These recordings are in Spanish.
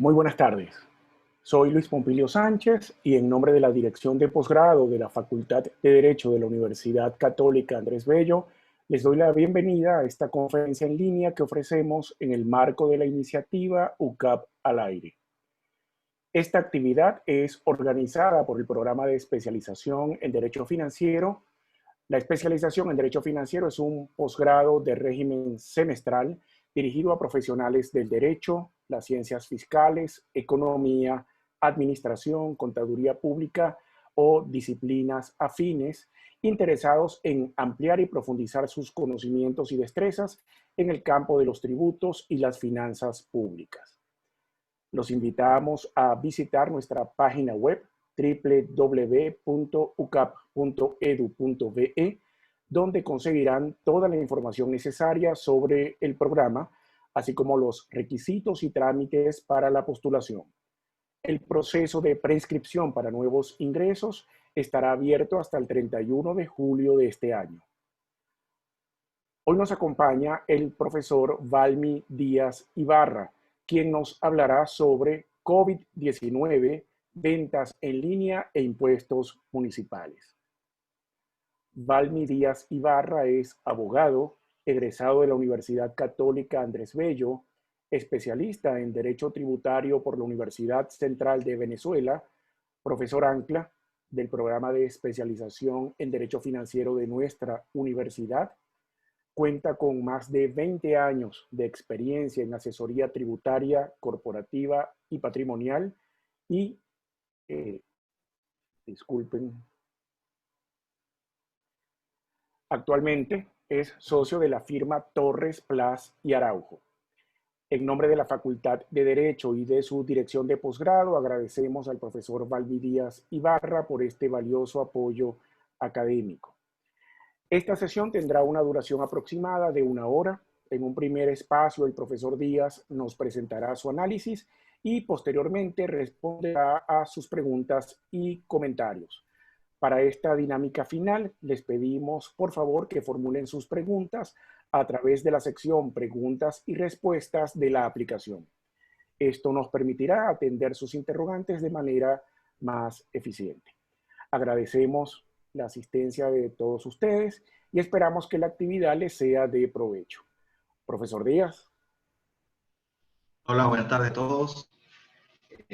Muy buenas tardes. Soy Luis Pompilio Sánchez y en nombre de la Dirección de Posgrado de la Facultad de Derecho de la Universidad Católica Andrés Bello, les doy la bienvenida a esta conferencia en línea que ofrecemos en el marco de la iniciativa UCAP al Aire. Esta actividad es organizada por el Programa de Especialización en Derecho Financiero. La especialización en Derecho Financiero es un posgrado de régimen semestral dirigido a profesionales del derecho, las ciencias fiscales, economía, administración, contaduría pública o disciplinas afines, interesados en ampliar y profundizar sus conocimientos y destrezas en el campo de los tributos y las finanzas públicas. Los invitamos a visitar nuestra página web www.ucap.edu.be, donde conseguirán toda la información necesaria sobre el programa, así como los requisitos y trámites para la postulación. El proceso de preinscripción para nuevos ingresos estará abierto hasta el 31 de julio de este año. Hoy nos acompaña el profesor Valmy Díaz Ibarra, quien nos hablará sobre COVID-19, ventas en línea e impuestos municipales. Valmy Díaz Ibarra es abogado, egresado de la Universidad Católica Andrés Bello, especialista en Derecho Tributario por la Universidad Central de Venezuela, profesor ancla del programa de especialización en Derecho Financiero de nuestra universidad. Cuenta con más de 20 años de experiencia en asesoría tributaria, corporativa y patrimonial y, actualmente es socio de la firma Torres, Plas y Araujo. En nombre de la Facultad de Derecho y de su dirección de posgrado, agradecemos al profesor Valmy Díaz Ibarra por este valioso apoyo académico. Esta sesión tendrá una duración aproximada de 1 hora. En un primer espacio, el profesor Díaz nos presentará su análisis y posteriormente responderá a sus preguntas y comentarios. Para esta dinámica final, les pedimos, por favor, que formulen sus preguntas a través de la sección Preguntas y Respuestas de la aplicación. Esto nos permitirá atender sus interrogantes de manera más eficiente. Agradecemos la asistencia de todos ustedes y esperamos que la actividad les sea de provecho. Profesor Díaz. Hola, buenas tardes a todos.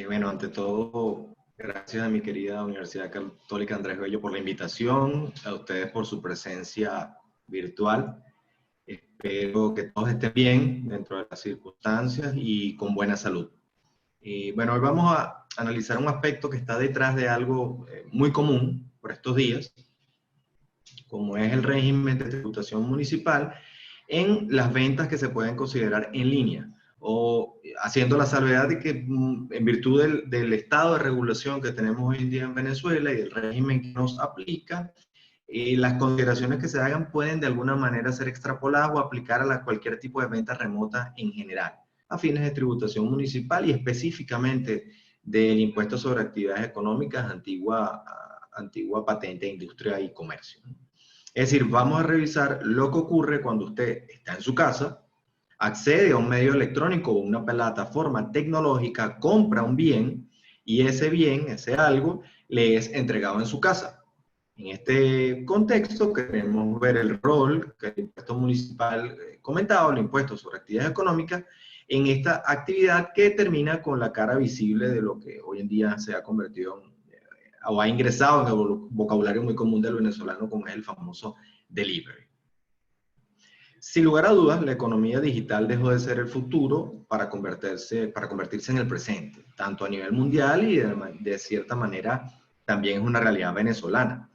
Bueno, ante todo, gracias a mi querida Universidad Católica Andrés Bello por la invitación, a ustedes por su presencia virtual. Espero que todos estén bien dentro de las circunstancias y con buena salud. Bueno, hoy vamos a analizar un aspecto que está detrás de algo muy común por estos días, como es el régimen de tributación municipal en las ventas que se pueden considerar en línea, o haciendo la salvedad de que en virtud del estado de regulación que tenemos hoy en día en Venezuela y del régimen que nos aplica, las consideraciones que se hagan pueden de alguna manera ser extrapoladas o aplicar a cualquier tipo de venta remota en general, a fines de tributación municipal y específicamente del impuesto sobre actividades económicas, antigua patente, industria y comercio. Es decir, vamos a revisar lo que ocurre cuando usted está en su casa, accede a un medio electrónico o una plataforma tecnológica, compra un bien y ese bien, ese algo, le es entregado en su casa. En este contexto queremos ver el rol que el impuesto municipal comentaba, el impuesto sobre actividades económicas, en esta actividad que termina con la cara visible de lo que hoy en día se ha convertido o ha ingresado en el vocabulario muy común del venezolano, como es el famoso delivery. Sin lugar a dudas, la economía digital dejó de ser el futuro para convertirse en el presente, tanto a nivel mundial y de cierta manera también es una realidad venezolana.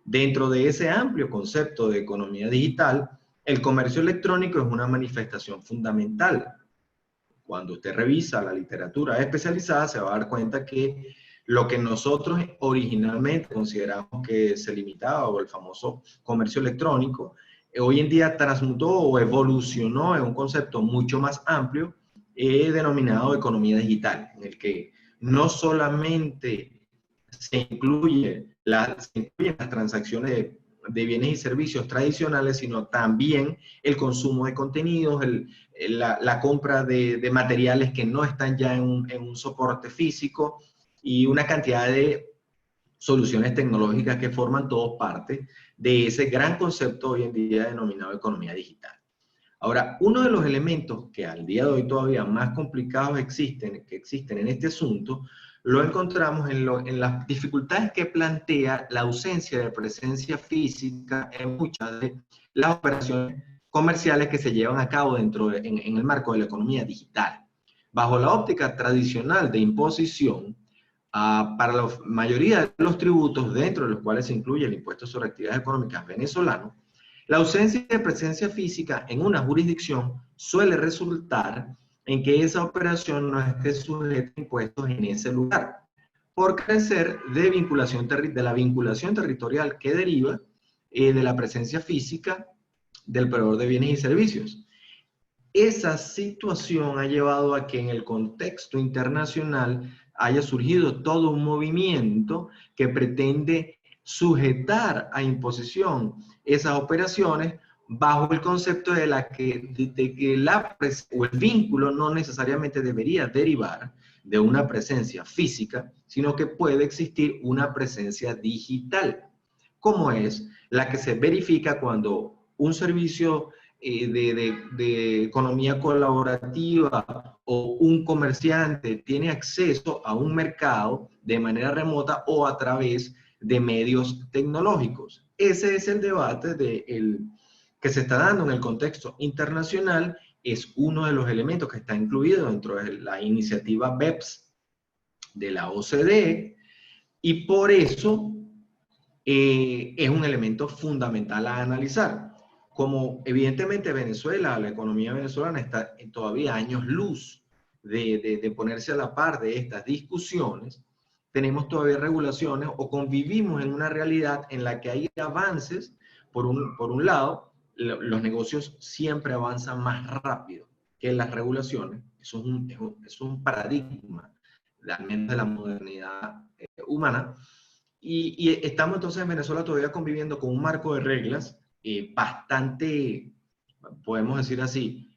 Dentro de ese amplio concepto de economía digital, el comercio electrónico es una manifestación fundamental. Cuando usted revisa la literatura especializada, se va a dar cuenta que lo que nosotros originalmente consideramos que se limitaba, o el famoso comercio electrónico, hoy en día transmutó o evolucionó en un concepto mucho más amplio, denominado economía digital, en el que no solamente se incluyen las transacciones de bienes y servicios tradicionales, sino también el consumo de contenidos, la compra de materiales que no están ya en un soporte físico y una cantidad de soluciones tecnológicas que forman todos parte de ese gran concepto hoy en día denominado economía digital. Ahora, uno de los elementos que al día de hoy todavía más complicados que existen en este asunto, lo encontramos en las dificultades que plantea la ausencia de presencia física en muchas de las operaciones comerciales que se llevan a cabo en el marco de la economía digital. Bajo la óptica tradicional de imposición, para la mayoría de los tributos, dentro de los cuales se incluye el impuesto sobre actividades económicas venezolano, la ausencia de presencia física en una jurisdicción suele resultar en que esa operación no esté sujeta a impuestos en ese lugar, por carecer de la vinculación territorial que deriva de la presencia física del proveedor de bienes y servicios. Esa situación ha llevado a que en el contexto internacional haya surgido todo un movimiento que pretende sujetar a imposición esas operaciones bajo el concepto de que el vínculo no necesariamente debería derivar de una presencia física, sino que puede existir una presencia digital, como es la que se verifica cuando un servicio de economía colaborativa o un comerciante tiene acceso a un mercado de manera remota o a través de medios tecnológicos. Ese es el debate que se está dando en el contexto internacional. Es uno de los elementos que está incluido dentro de la iniciativa BEPS de la OCDE y por eso es un elemento fundamental a analizar. Como evidentemente Venezuela, la economía venezolana está todavía años luz de ponerse a la par de estas discusiones, tenemos todavía regulaciones o convivimos en una realidad en la que hay avances. Por un lado, los negocios siempre avanzan más rápido que las regulaciones. Eso es un paradigma, al menos de la modernidad humana. Y estamos entonces en Venezuela todavía conviviendo con un marco de reglas bastante, podemos decir así,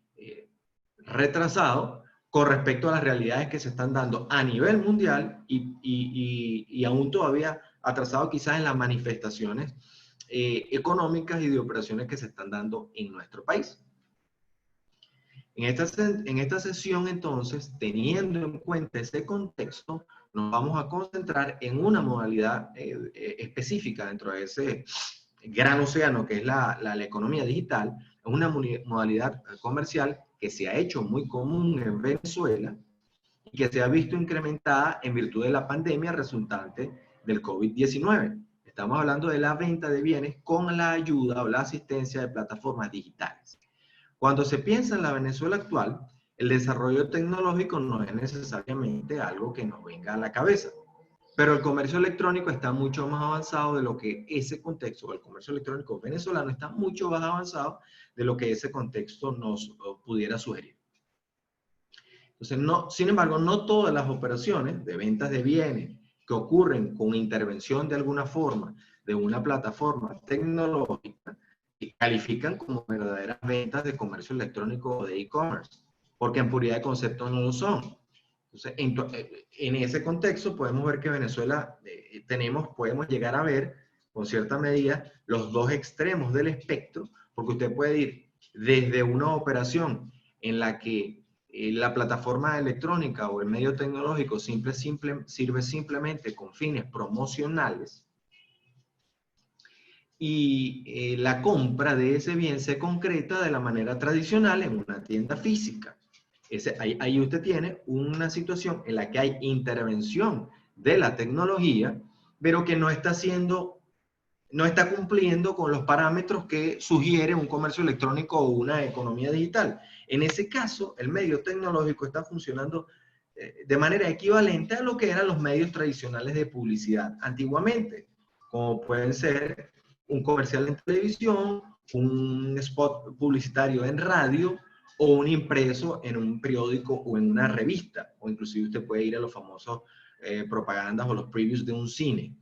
retrasado con respecto a las realidades que se están dando a nivel mundial y aún todavía atrasado quizás en las manifestaciones económicas y de operaciones que se están dando en nuestro país. En esta sesión, entonces, teniendo en cuenta ese contexto, nos vamos a concentrar en una modalidad específica dentro de ese gran océano que es la economía digital, una modalidad comercial que se ha hecho muy común en Venezuela y que se ha visto incrementada en virtud de la pandemia resultante del COVID-19. Estamos hablando de la venta de bienes con la ayuda o la asistencia de plataformas digitales. Cuando se piensa en la Venezuela actual, el desarrollo tecnológico no es necesariamente algo que nos venga a la cabeza. Pero el comercio electrónico está mucho más avanzado de lo que ese contexto, el comercio electrónico venezolano está mucho más avanzado de lo que ese contexto nos pudiera sugerir. Entonces, sin embargo, no todas las operaciones de ventas de bienes que ocurren con intervención de alguna forma de una plataforma tecnológica califican como verdaderas ventas de comercio electrónico o de e-commerce, porque en puridad de conceptos no lo son. Entonces, en ese contexto podemos ver que Venezuela podemos llegar a ver con cierta medida los dos extremos del espectro, porque usted puede ir desde una operación en la que la plataforma electrónica o el medio tecnológico sirve simplemente con fines promocionales y la compra de ese bien se concreta de la manera tradicional en una tienda física. Ahí usted tiene una situación en la que hay intervención de la tecnología, pero que no está cumpliendo con los parámetros que sugiere un comercio electrónico o una economía digital. En ese caso, el medio tecnológico está funcionando de manera equivalente a lo que eran los medios tradicionales de publicidad antiguamente, como pueden ser un comercial en televisión, un spot publicitario en radio, o un impreso en un periódico o en una revista, o inclusive usted puede ir a los famosos propagandas o los previews de un cine.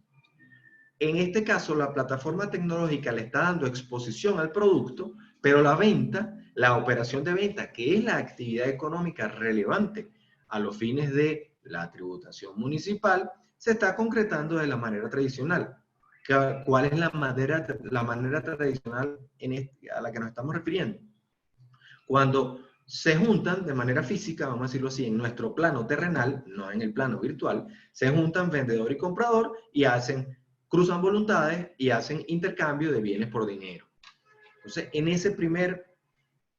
En este caso, la plataforma tecnológica le está dando exposición al producto, pero la venta, la operación de venta, que es la actividad económica relevante a los fines de la tributación municipal, se está concretando de la manera tradicional. ¿Cuál es la manera tradicional a la que nos estamos refiriendo? Cuando se juntan de manera física, vamos a decirlo así, en nuestro plano terrenal, no en el plano virtual, se juntan vendedor y comprador y cruzan voluntades y hacen intercambio de bienes por dinero. Entonces, en ese primer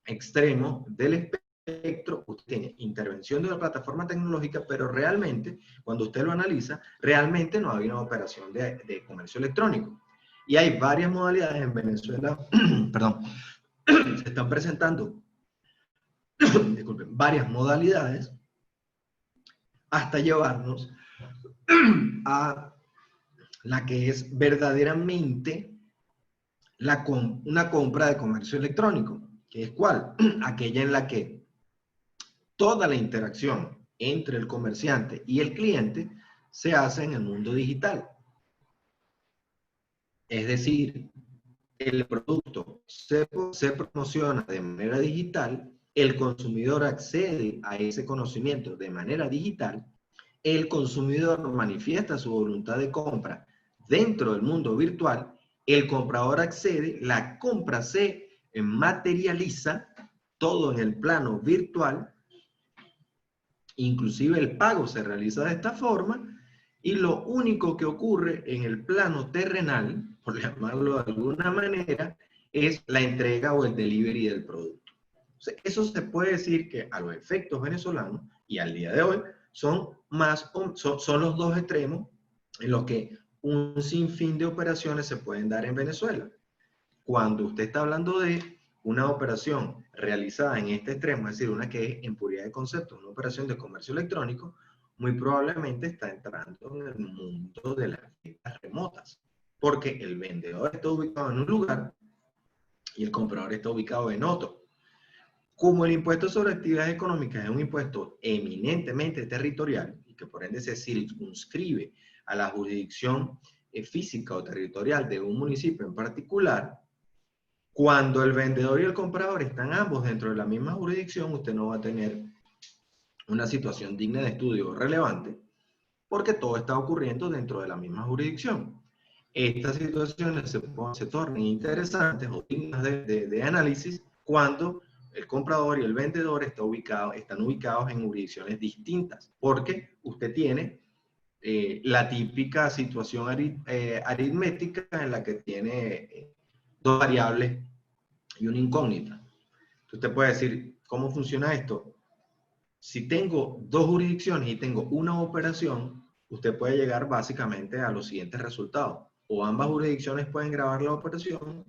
extremo del espectro, usted tiene intervención de la plataforma tecnológica, pero realmente, cuando usted lo analiza, realmente no hay una operación de comercio electrónico. Y hay varias modalidades en Venezuela, perdón, se están presentando disculpen, varias modalidades hasta llevarnos a la que es verdaderamente una compra de comercio electrónico, que es ¿cuál? Aquella en la que toda la interacción entre el comerciante y el cliente se hace en el mundo digital. Es decir, el producto se promociona de manera digital, el consumidor accede a ese conocimiento de manera digital, el consumidor manifiesta su voluntad de compra dentro del mundo virtual, el comprador accede, la compra se materializa, todo en el plano virtual, inclusive el pago se realiza de esta forma, y lo único que ocurre en el plano terrenal, por llamarlo de alguna manera, es la entrega o el delivery del producto. Entonces, eso se puede decir que a los efectos venezolanos y al día de hoy son los dos extremos en los que un sinfín de operaciones se pueden dar en Venezuela. Cuando usted está hablando de una operación realizada en este extremo, es decir, una que es en puridad de concepto, una operación de comercio electrónico, muy probablemente está entrando en el mundo de las ventas remotas, porque el vendedor está ubicado en un lugar y el comprador está ubicado en otro. Como el impuesto sobre actividades económicas es un impuesto eminentemente territorial y que por ende se circunscribe a la jurisdicción física o territorial de un municipio en particular, cuando el vendedor y el comprador están ambos dentro de la misma jurisdicción, usted no va a tener una situación digna de estudio relevante, porque todo está ocurriendo dentro de la misma jurisdicción. Estas situaciones se tornan interesantes o dignas de análisis cuando el comprador y el vendedor están ubicados en jurisdicciones distintas, porque usted tiene la típica situación aritmética en la que tiene dos variables y una incógnita. Usted puede decir, ¿cómo funciona esto? Si tengo dos jurisdicciones y tengo una operación, usted puede llegar básicamente a los siguientes resultados. O ambas jurisdicciones pueden grabar la operación,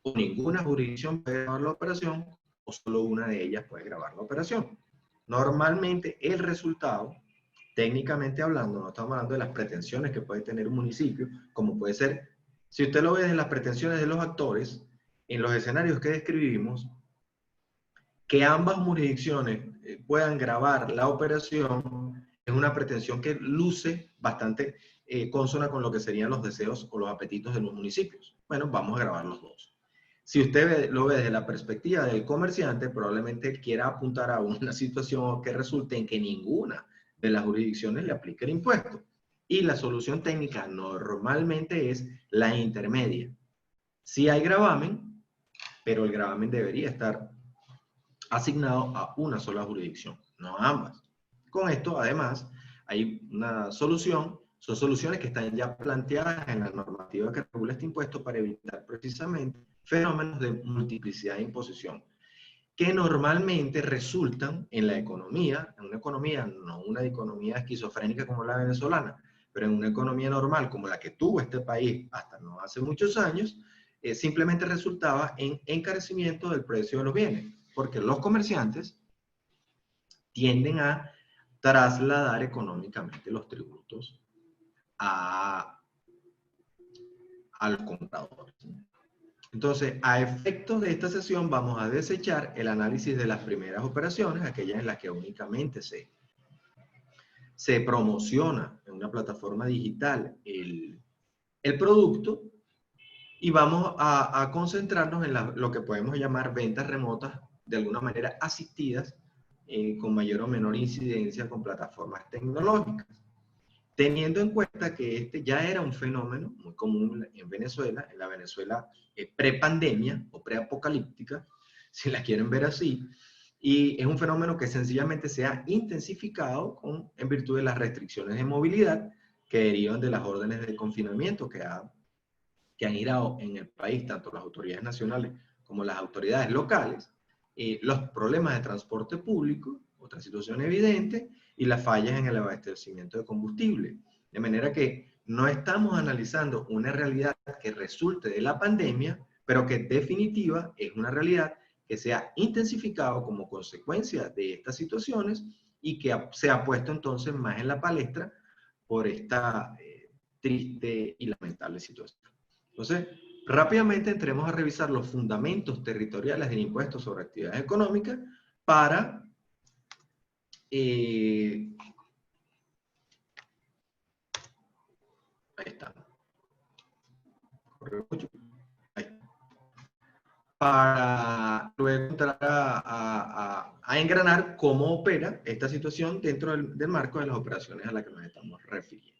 o ninguna jurisdicción puede grabar la operación, o solo una de ellas puede grabar la operación. Normalmente el resultado, técnicamente hablando, no estamos hablando de las pretensiones que puede tener un municipio, como puede ser, si usted lo ve desde las pretensiones de los actores, en los escenarios que describimos, que ambas jurisdicciones puedan grabar la operación es una pretensión que luce bastante consona con lo que serían los deseos o los apetitos de los municipios. Bueno, vamos a grabar los dos. Si usted lo ve desde la perspectiva del comerciante, probablemente quiera apuntar a una situación que resulte en que ninguna de las jurisdicciones le aplique el impuesto. Y la solución técnica normalmente es la intermedia. Sí hay gravamen, pero el gravamen debería estar asignado a una sola jurisdicción, no a ambas. Con esto, además, hay una solución, son soluciones que están ya planteadas en la normativa que regula este impuesto para evitar precisamente fenómenos de multiplicidad de imposición, que normalmente resultan en la economía, en una economía, no una economía esquizofrénica como la venezolana, pero en una economía normal como la que tuvo este país hasta no hace muchos años, simplemente resultaba en encarecimiento del precio de los bienes, porque los comerciantes tienden a trasladar económicamente los tributos a los compradores. Entonces, a efectos de esta sesión vamos a desechar el análisis de las primeras operaciones, aquellas en las que únicamente se promociona en una plataforma digital el producto y vamos a concentrarnos en lo que podemos llamar ventas remotas, de alguna manera asistidas, con mayor o menor incidencia con plataformas tecnológicas. Teniendo en cuenta que este ya era un fenómeno muy común en Venezuela, en la Venezuela pre-pandemia o pre-apocalíptica, si la quieren ver así, y es un fenómeno que sencillamente se ha intensificado en virtud de las restricciones de movilidad que derivan de las órdenes de confinamiento que han girado en el país, tanto las autoridades nacionales como las autoridades locales, los problemas de transporte público, otra situación evidente, y las fallas en el abastecimiento de combustible. De manera que no estamos analizando una realidad que resulte de la pandemia, pero que en definitiva es una realidad que se ha intensificado como consecuencia de estas situaciones y que se ha puesto entonces más en la palestra por esta triste y lamentable situación. Entonces, rápidamente entremos a revisar los fundamentos territoriales del impuesto sobre actividades económicas para ahí está. Ahí. Para luego entrar a engranar cómo opera esta situación dentro del marco de las operaciones a las que nos estamos refiriendo.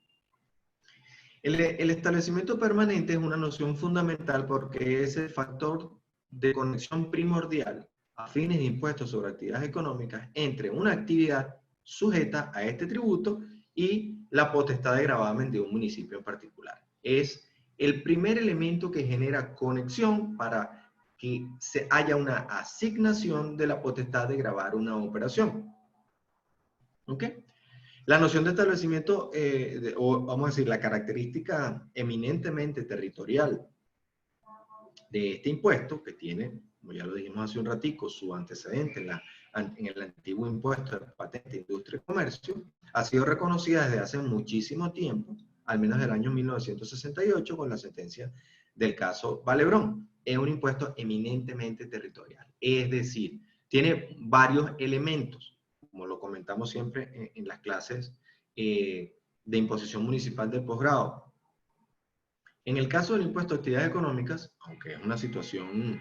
El establecimiento permanente es una noción fundamental porque es el factor de conexión primordial a fines de impuestos sobre actividades económicas entre una actividad sujeta a este tributo y la potestad de gravamen de un municipio en particular. Es el primer elemento que genera conexión para que haya una asignación de la potestad de gravar una operación. ¿Ok? La noción de establecimiento, o vamos a decir, la característica eminentemente territorial de este impuesto, que tiene, como ya lo dijimos hace un ratico, su antecedente en el antiguo impuesto de patente, industria y comercio, ha sido reconocida desde hace muchísimo tiempo, al menos del año 1968, con la sentencia del caso Valebrón. Es un impuesto eminentemente territorial, es decir, tiene varios elementos, como lo comentamos siempre en las clases de imposición municipal del posgrado. En el caso del impuesto a actividades económicas, aunque es una situación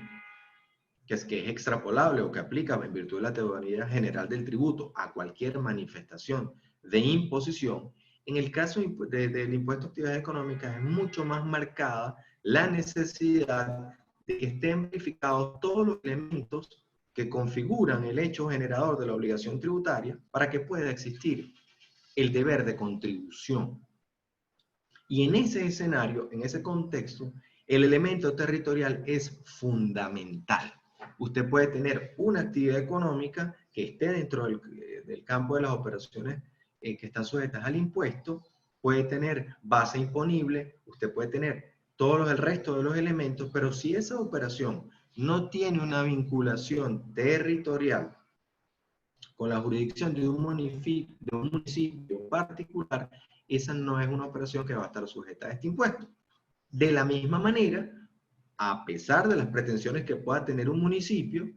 que es extrapolable o que aplica en virtud de la teoría general del tributo a cualquier manifestación de imposición, en el caso del impuesto a actividades económicas es mucho más marcada la necesidad de que estén verificados todos los elementos que configuran el hecho generador de la obligación tributaria para que pueda existir el deber de contribución. Y en ese escenario, en ese contexto, el elemento territorial es fundamental. Usted puede tener una actividad económica que esté dentro del campo de las operaciones que están sujetas al impuesto, puede tener base imponible, usted puede tener todos el resto de los elementos, pero si esa operación no tiene una vinculación territorial con la jurisdicción de un municipio particular, esa no es una operación que va a estar sujeta a este impuesto. De la misma manera, a pesar de las pretensiones que pueda tener un municipio,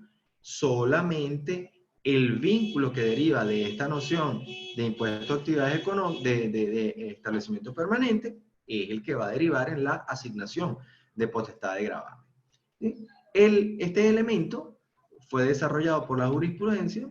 solamente el vínculo que deriva de esta noción de impuesto a actividades económicas, de establecimiento permanente, es el que va a derivar en la asignación de potestad de gravamen. Este elemento fue desarrollado por la jurisprudencia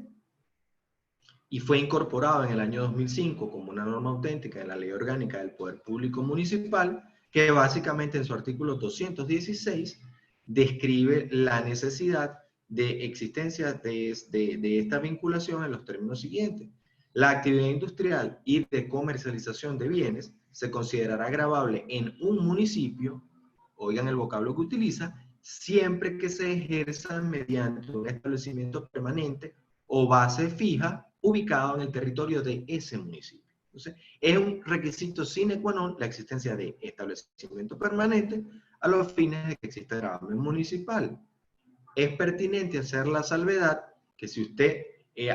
y fue incorporado en el año 2005 como una norma auténtica de la Ley Orgánica del Poder Público Municipal, que básicamente en su artículo 216 describe la necesidad de existencia de esta vinculación en los términos siguientes. La actividad industrial y de comercialización de bienes se considerará gravable en un municipio, oigan el vocablo que utiliza, siempre que se ejerza mediante un establecimiento permanente o base fija ubicado en el territorio de ese municipio. Entonces, es un requisito sine qua non la existencia de establecimiento permanente a los fines de que exista gravamen municipal. Es pertinente hacer la salvedad que si usted,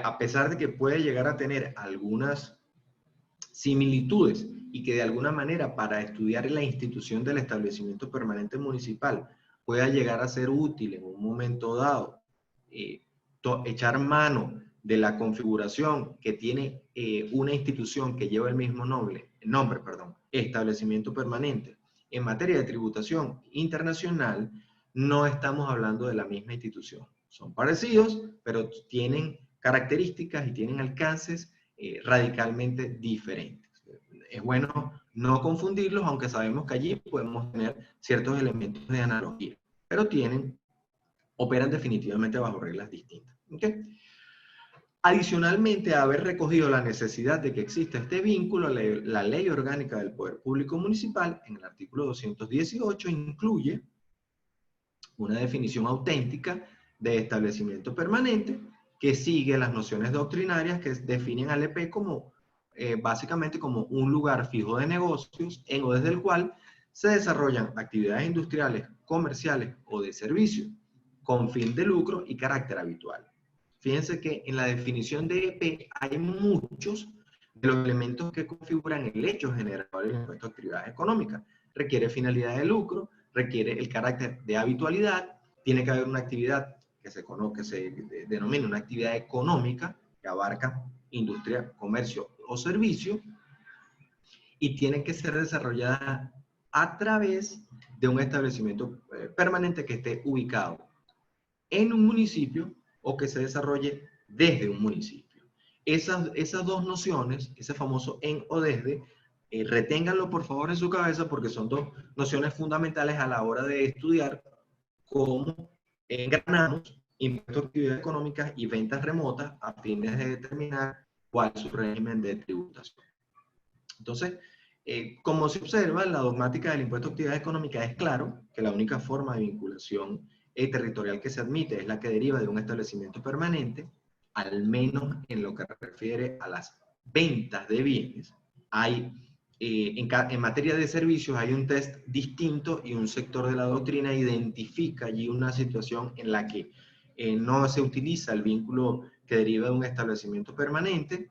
a pesar de que puede llegar a tener algunas similitudes y que de alguna manera para estudiar la institución del establecimiento permanente municipal pueda llegar a ser útil en un momento dado, echar mano de la configuración que tiene una institución que lleva el mismo nombre, establecimiento permanente, en materia de tributación internacional, no estamos hablando de la misma institución. Son parecidos, pero tienen características y tienen alcances radicalmente diferentes. Es bueno no confundirlos, aunque sabemos que allí podemos tener ciertos elementos de analogía, pero operan definitivamente bajo reglas distintas. ¿Okay? Adicionalmente a haber recogido la necesidad de que exista este vínculo, la Ley Orgánica del Poder Público Municipal, en el artículo 218, incluye una definición auténtica de establecimiento permanente que sigue las nociones doctrinarias que definen al EP como, básicamente como un lugar fijo de negocios en o desde el cual se desarrollan actividades industriales, comerciales o de servicio con fin de lucro y carácter habitual. Fíjense que en la definición de EP hay muchos de los elementos que configuran el hecho generador del impuesto a actividades económicas. Requiere finalidad de lucro, requiere el carácter de habitualidad, tiene que haber una actividad que se denomina una actividad económica que abarca industria, comercio o servicio y tiene que ser desarrollada a través de un establecimiento permanente que esté ubicado en un municipio o que se desarrolle desde un municipio. Esas dos nociones, ese famoso en o desde, reténganlo por favor en su cabeza porque son dos nociones fundamentales a la hora de estudiar cómo engranamos impuestos a actividades económicas y ventas remotas a fines de determinar cuál es su régimen de tributación. Entonces, como se observa, la dogmática del impuesto a actividades económicas es claro que la única forma de vinculación territorial que se admite es la que deriva de un establecimiento permanente, al menos en lo que refiere a las ventas de bienes. Hay, en materia de servicios hay un test distinto y un sector de la doctrina identifica allí una situación en la que no se utiliza el vínculo que deriva de un establecimiento permanente.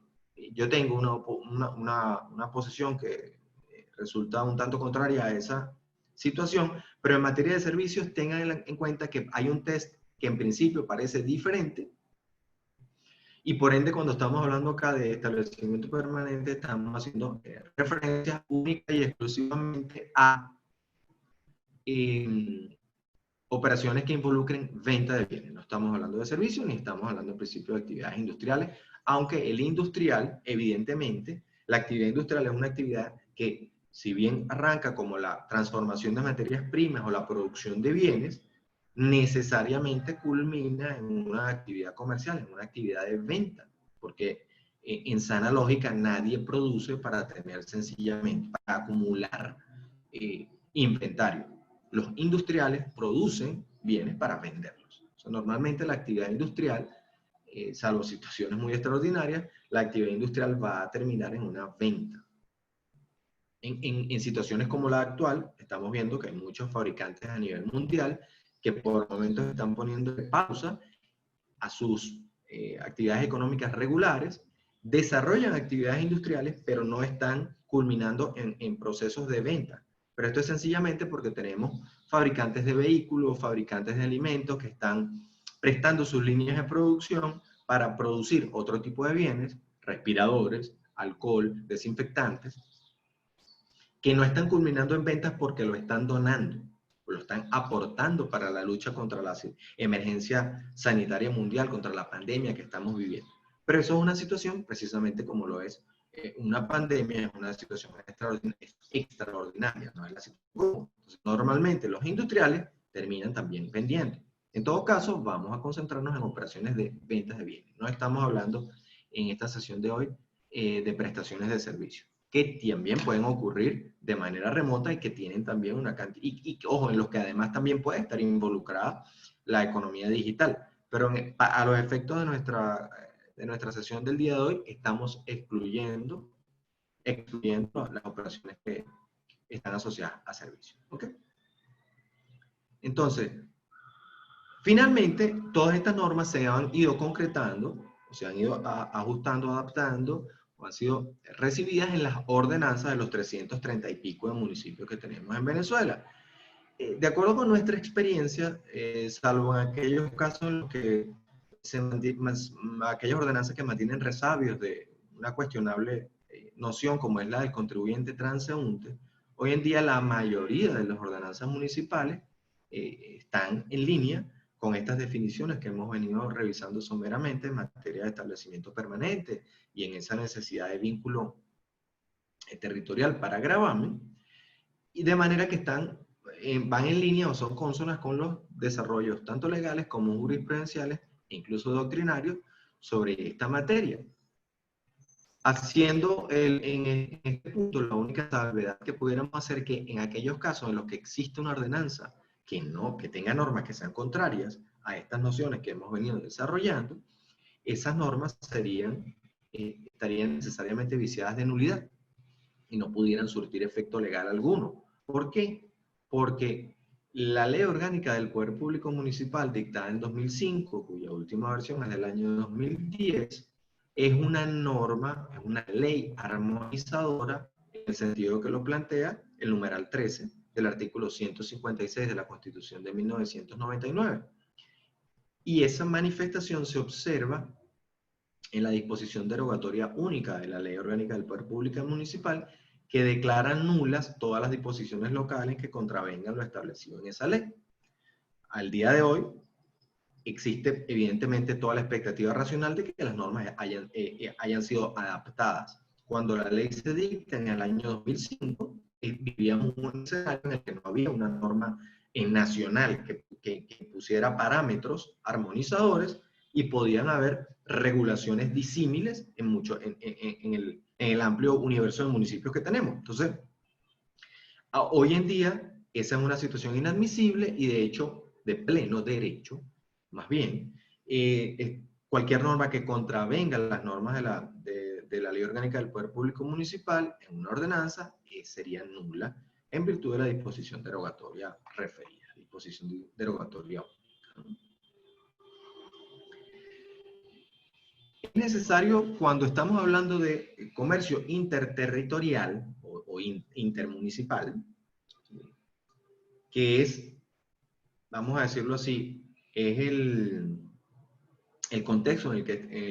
Yo tengo una posición que resulta un tanto contraria a esa situación, pero en materia de servicios tengan en cuenta que hay un test que en principio parece diferente y por ende cuando estamos hablando acá de establecimiento permanente estamos haciendo referencia única y exclusivamente a operaciones que involucren venta de bienes. No estamos hablando de servicios ni estamos hablando en principio de actividades industriales, aunque el industrial, evidentemente, la actividad industrial es una actividad que si bien arranca como la transformación de materias primas o la producción de bienes, necesariamente culmina en una actividad comercial, en una actividad de venta, porque en sana lógica nadie produce para tener sencillamente, para acumular inventario. Los industriales producen bienes para venderlos. O sea, normalmente la actividad industrial, salvo situaciones muy extraordinarias, la actividad industrial va a terminar en una venta. En situaciones como la actual, estamos viendo que hay muchos fabricantes a nivel mundial que por momentos están poniendo pausa a sus actividades económicas regulares, desarrollan actividades industriales, pero no están culminando en procesos de venta. Pero esto es sencillamente porque tenemos fabricantes de vehículos, fabricantes de alimentos que están prestando sus líneas de producción para producir otro tipo de bienes, respiradores, alcohol, desinfectantes, que no están culminando en ventas porque lo están donando, o lo están aportando para la lucha contra la emergencia sanitaria mundial, contra la pandemia que estamos viviendo. Pero eso es una situación precisamente como lo es una pandemia, es una situación extraordinaria, no es la situación común. Entonces, normalmente los industriales terminan también vendiendo. En todo caso, vamos a concentrarnos en operaciones de ventas de bienes. No estamos hablando en esta sesión de hoy de prestaciones de servicio, que también pueden ocurrir de manera remota y que tienen también una cantidad, y ojo, en los que además también puede estar involucrada la economía digital. Pero a los efectos de nuestra sesión del día de hoy, estamos excluyendo las operaciones que están asociadas a servicios. ¿Ok? Entonces, finalmente, todas estas normas se han ido concretando, o se han ido ajustando, adaptando, o han sido recibidas en las ordenanzas de los 330 y pico de municipios que tenemos en Venezuela. De acuerdo con nuestra experiencia, salvo en aquellos casos en los que aquellas ordenanzas que mantienen resabios de una cuestionable noción como es la del contribuyente transeúnte, Hoy en día la mayoría de las ordenanzas municipales están en línea con estas definiciones que hemos venido revisando someramente en materia de establecimiento permanente y en esa necesidad de vínculo territorial para gravamen, y de manera que van en línea o son cónsonas con los desarrollos tanto legales como jurisprudenciales e incluso doctrinarios sobre esta materia. Haciendo en este punto la única salvedad que pudiéramos hacer, que en aquellos casos en los que existe una ordenanza que tenga normas que sean contrarias a estas nociones que hemos venido desarrollando, esas normas estarían necesariamente viciadas de nulidad y no pudieran surtir efecto legal alguno. ¿Por qué? Porque la Ley Orgánica del Poder Público Municipal, dictada en 2005, cuya última versión es del año 2010, es una norma, es una ley armonizadora, en el sentido que lo plantea el numeral 13 del artículo 156 de la Constitución de 1999. Y esa manifestación se observa en la disposición derogatoria única de la Ley Orgánica del Poder Público Municipal, que declara nulas todas las disposiciones locales que contravengan lo establecido en esa ley. Al día de hoy, existe evidentemente toda la expectativa racional de que las normas hayan sido adaptadas. Cuando la ley se dicta en el año 2005, vivíamos un escenario en el que no había una norma nacional que pusiera parámetros armonizadores, y podían haber regulaciones disímiles en el amplio universo de municipios que tenemos. Entonces, hoy en día, esa es una situación inadmisible y de hecho, de pleno derecho, más bien, cualquier norma que contravenga las normas de la Ley Orgánica del Poder Público Municipal en una ordenanza sería nula en virtud de la disposición derogatoria referida, disposición derogatoria. Es necesario, cuando estamos hablando de comercio interterritorial o intermunicipal, que es, vamos a decirlo así, es el contexto en el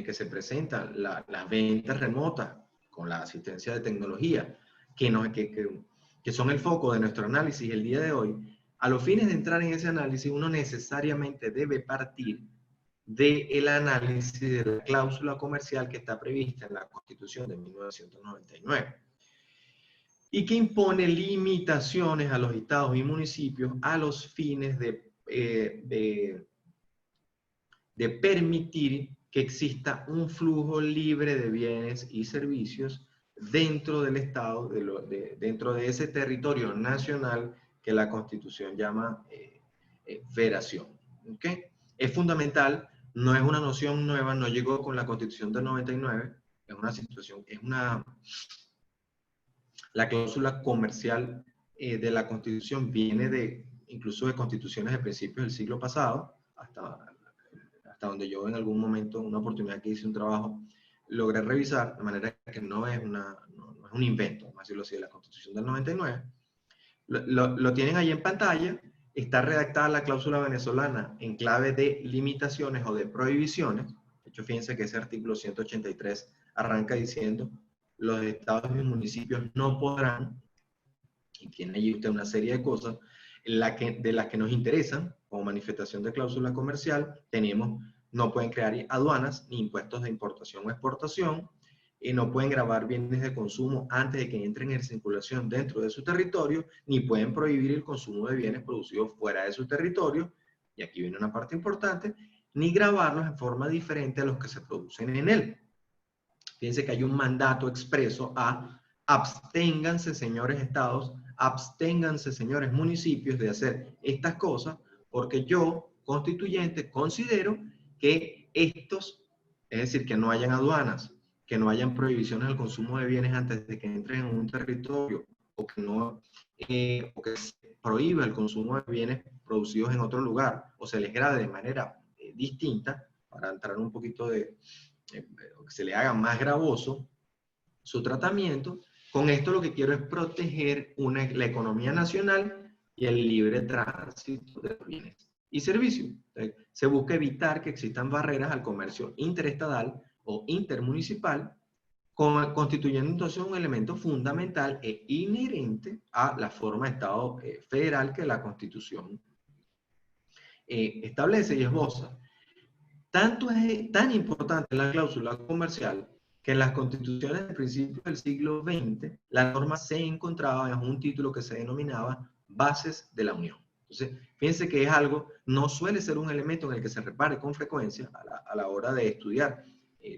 que se presentan las ventas remotas con la asistencia de tecnología, que son el foco de nuestro análisis el día de hoy. A los fines de entrar en ese análisis, uno necesariamente debe partir del análisis de la cláusula comercial que está prevista en la Constitución de 1999 y que impone limitaciones a los estados y municipios a los fines de permitir que exista un flujo libre de bienes y servicios dentro del Estado, dentro de ese territorio nacional que la Constitución llama federación. ¿Okay? Es fundamental. No es una noción nueva, no llegó con la Constitución del 99, es una situación, la cláusula comercial de la Constitución viene incluso de constituciones de principios del siglo pasado, hasta donde yo en algún momento, una oportunidad que hice un trabajo, logré revisar, de manera que no es un invento, vamos a decirlo así, de la Constitución del 99. Lo tienen ahí en pantalla. Está redactada la cláusula venezolana en clave de limitaciones o de prohibiciones. De hecho, fíjense que ese artículo 183 arranca diciendo: los estados y municipios no podrán, y tiene allí usted una serie de cosas de las que nos interesan como manifestación de cláusula comercial. Tenemos: no pueden crear aduanas ni impuestos de importación o exportación, no pueden gravar bienes de consumo antes de que entren en circulación dentro de su territorio, ni pueden prohibir el consumo de bienes producidos fuera de su territorio, y aquí viene una parte importante, ni gravarlos en forma diferente a los que se producen en él. Fíjense que hay un mandato expreso a: absténganse, señores estados, absténganse, señores municipios, de hacer estas cosas, porque yo, constituyente, considero que estos, es decir, que no hayan aduanas, que no hayan prohibiciones al consumo de bienes antes de que entren en un territorio, o que se prohíba el consumo de bienes producidos en otro lugar, o se les grave de manera distinta, para entrar un poquito que se le haga más gravoso su tratamiento. Con esto lo que quiero es proteger la economía nacional y el libre tránsito de bienes y servicios. Entonces, se busca evitar que existan barreras al comercio interestadal o intermunicipal constituyendo entonces un elemento fundamental e inherente a la forma de Estado federal que la Constitución establece y esboza. Tanto es tan importante la cláusula comercial que en las constituciones de principios del siglo XX la norma se encontraba en un título que se denominaba Bases de la Unión. Entonces, fíjense que es algo, no suele ser un elemento en el que se repare con frecuencia a la hora de estudiar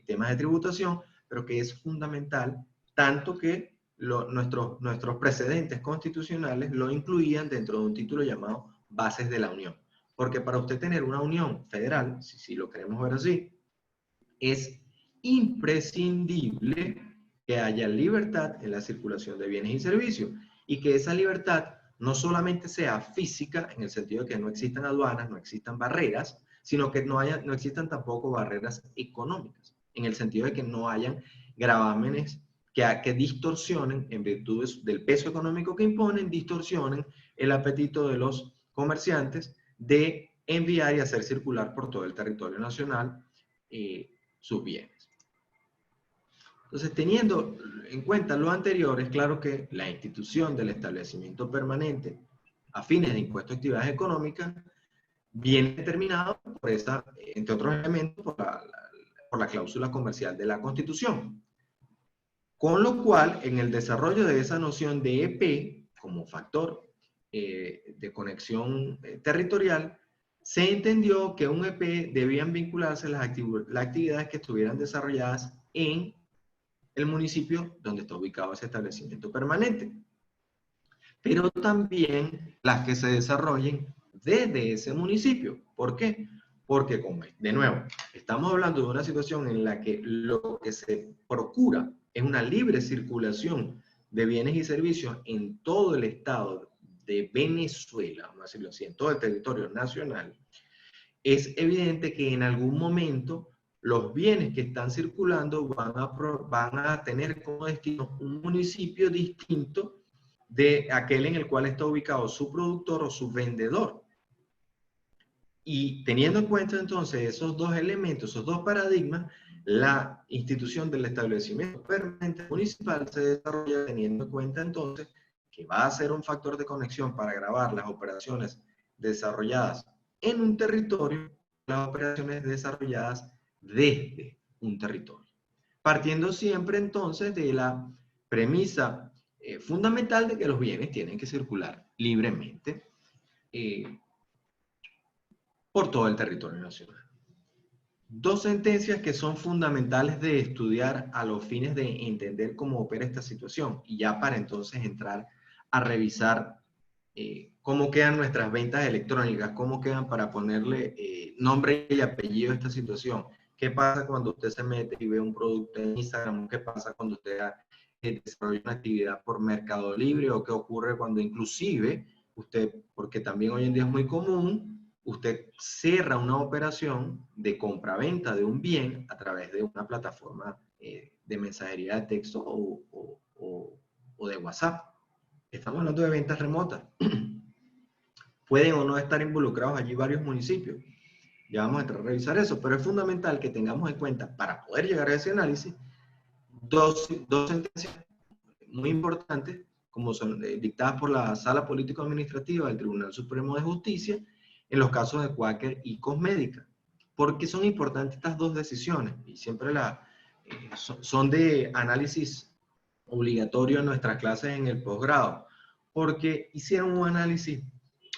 temas de tributación, pero que es fundamental, tanto que nuestros precedentes constitucionales lo incluían dentro de un título llamado Bases de la Unión. Porque para usted tener una unión federal, si lo queremos ver así, es imprescindible que haya libertad en la circulación de bienes y servicios y que esa libertad no solamente sea física, en el sentido de que no existan aduanas, no existan barreras, sino que no existan tampoco barreras económicas, en el sentido de que no hayan gravámenes que distorsionen, en virtud del peso económico que imponen, distorsionen el apetito de los comerciantes de enviar y hacer circular por todo el territorio nacional sus bienes. Entonces, teniendo en cuenta lo anterior, es claro que la institución del establecimiento permanente a fines de impuesto a actividades económicas viene determinado por esa, entre otros elementos, por la cláusula comercial de la Constitución. Con lo cual, en el desarrollo de esa noción de EP como factor de conexión territorial, se entendió que un EP debían vincularse las actividades que estuvieran desarrolladas en el municipio donde está ubicado ese establecimiento permanente, pero también las que se desarrollen desde ese municipio. ¿Por qué? Porque, de nuevo, estamos hablando de una situación en la que lo que se procura es una libre circulación de bienes y servicios en todo el estado de Venezuela, vamos a decirlo así, en todo el territorio nacional. Es evidente que en algún momento los bienes que están circulando van a tener como destino un municipio distinto de aquel en el cual está ubicado su productor o su vendedor. Y teniendo en cuenta entonces esos dos elementos, esos dos paradigmas, la institución del establecimiento permanente municipal se desarrolla teniendo en cuenta entonces que va a ser un factor de conexión para grabar las operaciones desarrolladas en un territorio, las operaciones desarrolladas desde un territorio. Partiendo siempre entonces de la premisa fundamental de que los bienes tienen que circular libremente por todo el territorio nacional. Dos sentencias que son fundamentales de estudiar a los fines de entender cómo opera esta situación y ya para entonces entrar a revisar cómo quedan nuestras ventas electrónicas, cómo quedan para ponerle nombre y apellido a esta situación. ¿Qué pasa cuando usted se mete y ve un producto en Instagram? ¿Qué pasa cuando usted desarrolla una actividad por Mercado Libre? ¿O qué ocurre cuando inclusive usted, porque también hoy en día es muy común, usted cierra una operación de compra-venta de un bien a través de una plataforma de mensajería de texto o de WhatsApp? Estamos hablando de ventas remotas. Pueden o no estar involucrados allí varios municipios. Ya vamos a entrar a revisar eso, pero es fundamental que tengamos en cuenta, para poder llegar a ese análisis, dos sentencias muy importantes, como son dictadas por la Sala Político-Administrativa del Tribunal Supremo de Justicia, en los casos de Quaker y Cosmédica. ¿Por qué son importantes estas dos decisiones? Y siempre son de análisis obligatorio en nuestras clases en el posgrado, porque hicieron un análisis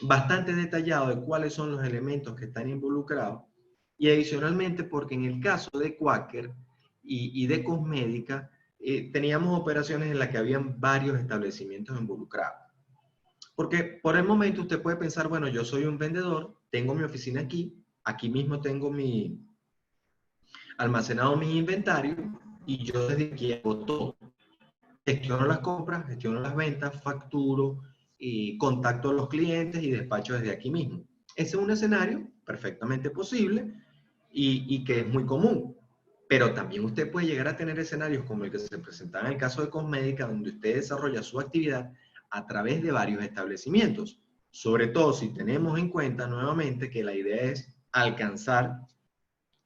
bastante detallado de cuáles son los elementos que están involucrados y adicionalmente porque en el caso de Quaker y de Cosmédica teníamos operaciones en las que habían varios establecimientos involucrados. Porque por el momento usted puede pensar, bueno, yo soy un vendedor, tengo mi oficina aquí mismo tengo almacenado mi inventario y yo desde aquí hago todo. Gestiono las compras, gestiono las ventas, facturo, y contacto a los clientes y despacho desde aquí mismo. Ese es un escenario perfectamente posible y que es muy común. Pero también usted puede llegar a tener escenarios como el que se presentaba en el caso de Cosmédica, donde usted desarrolla su actividad a través de varios establecimientos. Sobre todo si tenemos en cuenta nuevamente que la idea es alcanzar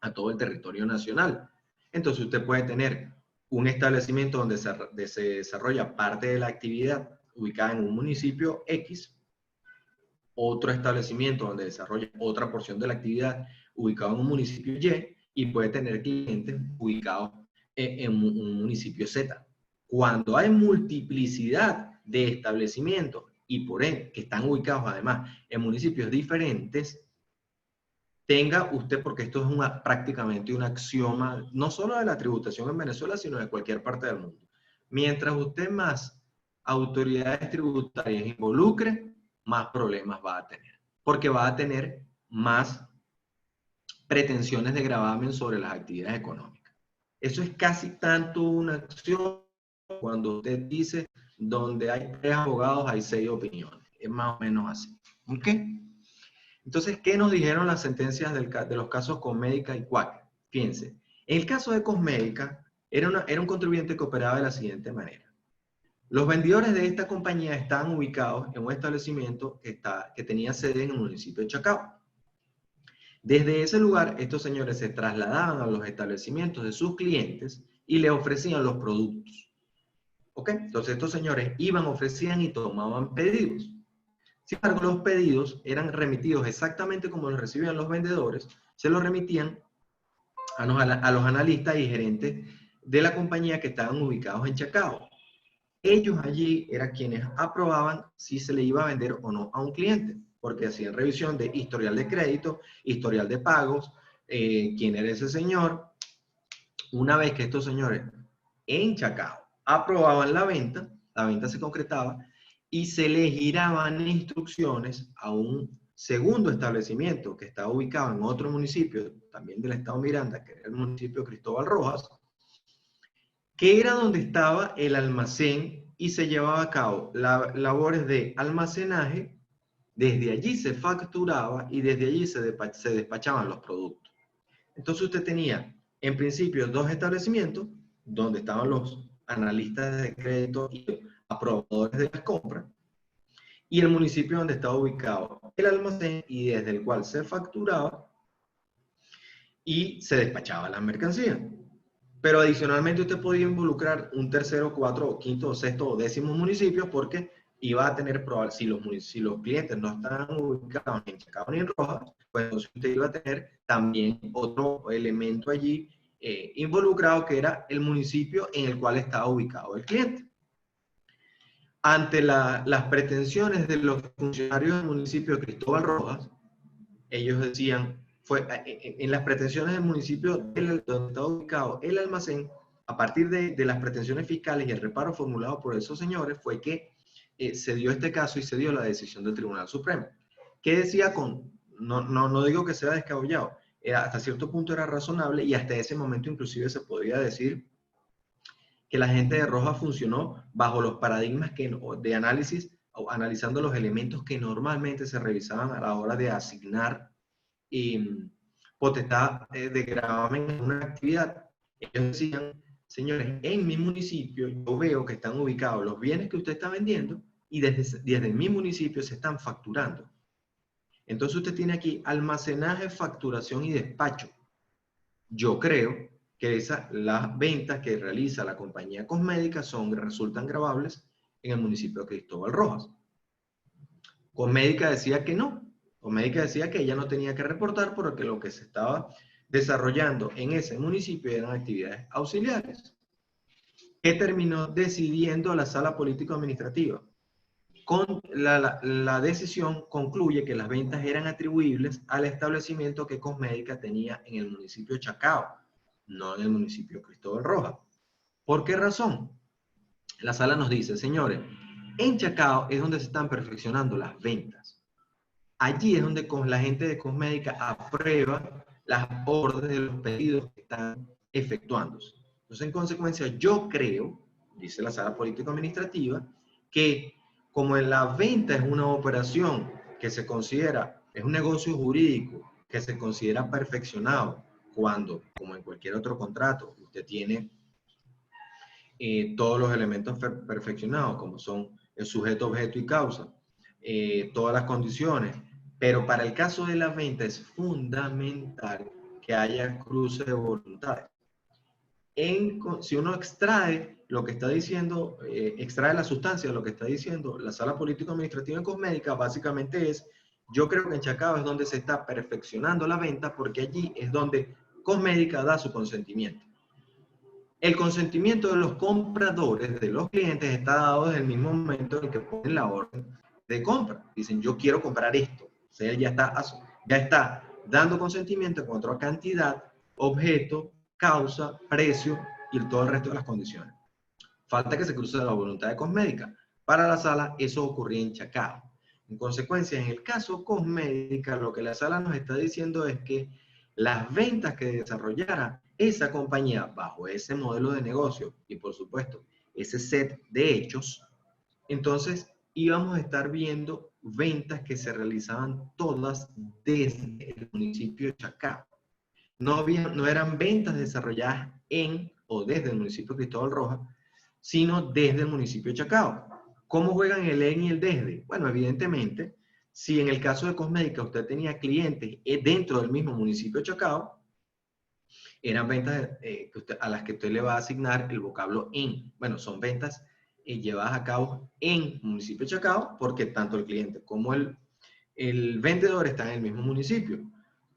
a todo el territorio nacional. Entonces usted puede tener un establecimiento donde se desarrolla parte de la actividad ubicada en un municipio X, otro establecimiento donde desarrolla otra porción de la actividad ubicado en un municipio y puede tener clientes ubicados en un municipio Z. Cuando hay multiplicidad de establecimientos y por ende que están ubicados además en municipios diferentes, tenga usted, porque esto es prácticamente un axioma, no solo de la tributación en Venezuela, sino de cualquier parte del mundo. Mientras usted más autoridades tributarias involucre, más problemas va a tener, porque va a tener más pretensiones de gravamen sobre las actividades económicas. Eso es casi tanto una acción cuando usted dice, donde hay 3 abogados hay 6 opiniones. Es más o menos así. ¿Ok? Entonces, ¿qué nos dijeron las sentencias de los casos Cosmédica y Quaker? Fíjense, en el caso de Cosmédica, era un contribuyente que operaba de la siguiente manera. Los vendedores de esta compañía estaban ubicados en un establecimiento que tenía sede en el municipio de Chacao. Desde ese lugar, estos señores se trasladaban a los establecimientos de sus clientes y le ofrecían los productos. ¿Ok? Entonces, estos señores iban, ofrecían y tomaban pedidos. Sin embargo, los pedidos eran remitidos exactamente como los recibían los vendedores, se los remitían a los analistas y gerentes de la compañía que estaban ubicados en Chacao. Ellos allí eran quienes aprobaban si se le iba a vender o no a un cliente, porque hacían revisión de historial de crédito, historial de pagos, quién era ese señor. Una vez que estos señores en Chacao aprobaban la venta se concretaba y se le giraban instrucciones a un segundo establecimiento que estaba ubicado en otro municipio, también del estado Miranda, que era el municipio de Cristóbal Rojas, que era donde estaba el almacén y se llevaba a cabo labores de almacenaje. Desde allí se facturaba y desde allí se despachaban los productos. Entonces usted tenía, en principio, 2 establecimientos donde estaban los analistas de crédito y aprobadores de las compras, y el municipio donde estaba ubicado el almacén y desde el cual se facturaba y se despachaba la mercancía. Pero adicionalmente usted podía involucrar un tercero, 4, quinto, sexto o décimo municipio porque iba a tener si los clientes no estaban ubicados en Chacao ni en Rojas, pues entonces usted iba a tener también otro elemento allí involucrado, que era el municipio en el cual estaba ubicado el cliente. Ante las pretensiones de los funcionarios del municipio de Cristóbal Rojas, ellos decían, en las pretensiones del municipio donde estaba ubicado el almacén, a partir de las pretensiones fiscales y el reparo formulado por esos señores, fue que se dio este caso y se dio la decisión del Tribunal Supremo. ¿Qué decía no digo que sea descabellado, hasta cierto punto era razonable y hasta ese momento inclusive se podría decir que la gente de Rojas funcionó bajo los paradigmas de análisis, analizando los elementos que normalmente se revisaban a la hora de asignar potestad de gravamen en una actividad. Ellos decían, señores, en mi municipio yo veo que están ubicados los bienes que usted está vendiendo y desde mi municipio se están facturando. Entonces usted tiene aquí almacenaje, facturación y despacho. Yo creo que las ventas que realiza la compañía Cosmédica resultan gravables en el municipio de Cristóbal Rojas. Cosmédica decía que no. Cosmédica decía que ella no tenía que reportar porque lo que se estaba desarrollando en ese municipio eran actividades auxiliares. ¿Qué terminó decidiendo la sala político-administrativa? La decisión concluye que las ventas eran atribuibles al establecimiento que Cosmédica tenía en el municipio de Chacao, no en el municipio de Cristóbal Rojas. ¿Por qué razón? La sala nos dice, señores, en Chacao es donde se están perfeccionando las ventas. Allí es donde la gente de Cosmédica aprueba las órdenes de los pedidos que están efectuándose. Entonces, en consecuencia, yo creo, dice la sala político-administrativa, que como en la venta es una operación que se considera, es un negocio jurídico que se considera perfeccionado cuando, como en cualquier otro contrato, usted tiene todos los elementos perfeccionados, como son el sujeto, objeto y causa, todas las condiciones, pero para el caso de la venta es fundamental que haya cruce de voluntades. si uno extrae lo que está diciendo, extrae la sustancia de lo que está diciendo la sala político-administrativa en Cosmédica, básicamente es, yo creo que en Chacao es donde se está perfeccionando la venta, porque allí es donde Cosmédica da su consentimiento. El consentimiento de los compradores, de los clientes, está dado desde el mismo momento en que ponen la orden de compra. Dicen, yo quiero comprar esto. O sea, él ya está dando consentimiento en cuanto a cantidad, objeto, causa, precio y todo el resto de las condiciones. Falta que se cruce la voluntad de Cosmédica. Para la sala, eso ocurría en Chacao. En consecuencia, en el caso Cosmédica, lo que la sala nos está diciendo es que las ventas que desarrollara esa compañía bajo ese modelo de negocio y, por supuesto, ese set de hechos, entonces íbamos a estar viendo ventas que se realizaban todas desde el municipio de Chacao. No eran ventas desarrolladas en o desde el municipio de Cristóbal Rojas, sino desde el municipio de Chacao. ¿Cómo juegan el en y el desde? Bueno, evidentemente, si en el caso de Cosmédica usted tenía clientes dentro del mismo municipio de Chacao, eran ventas a las que usted le va a asignar el vocablo en. Bueno, son ventas llevadas a cabo en el municipio de Chacao, porque tanto el cliente como el vendedor están en el mismo municipio.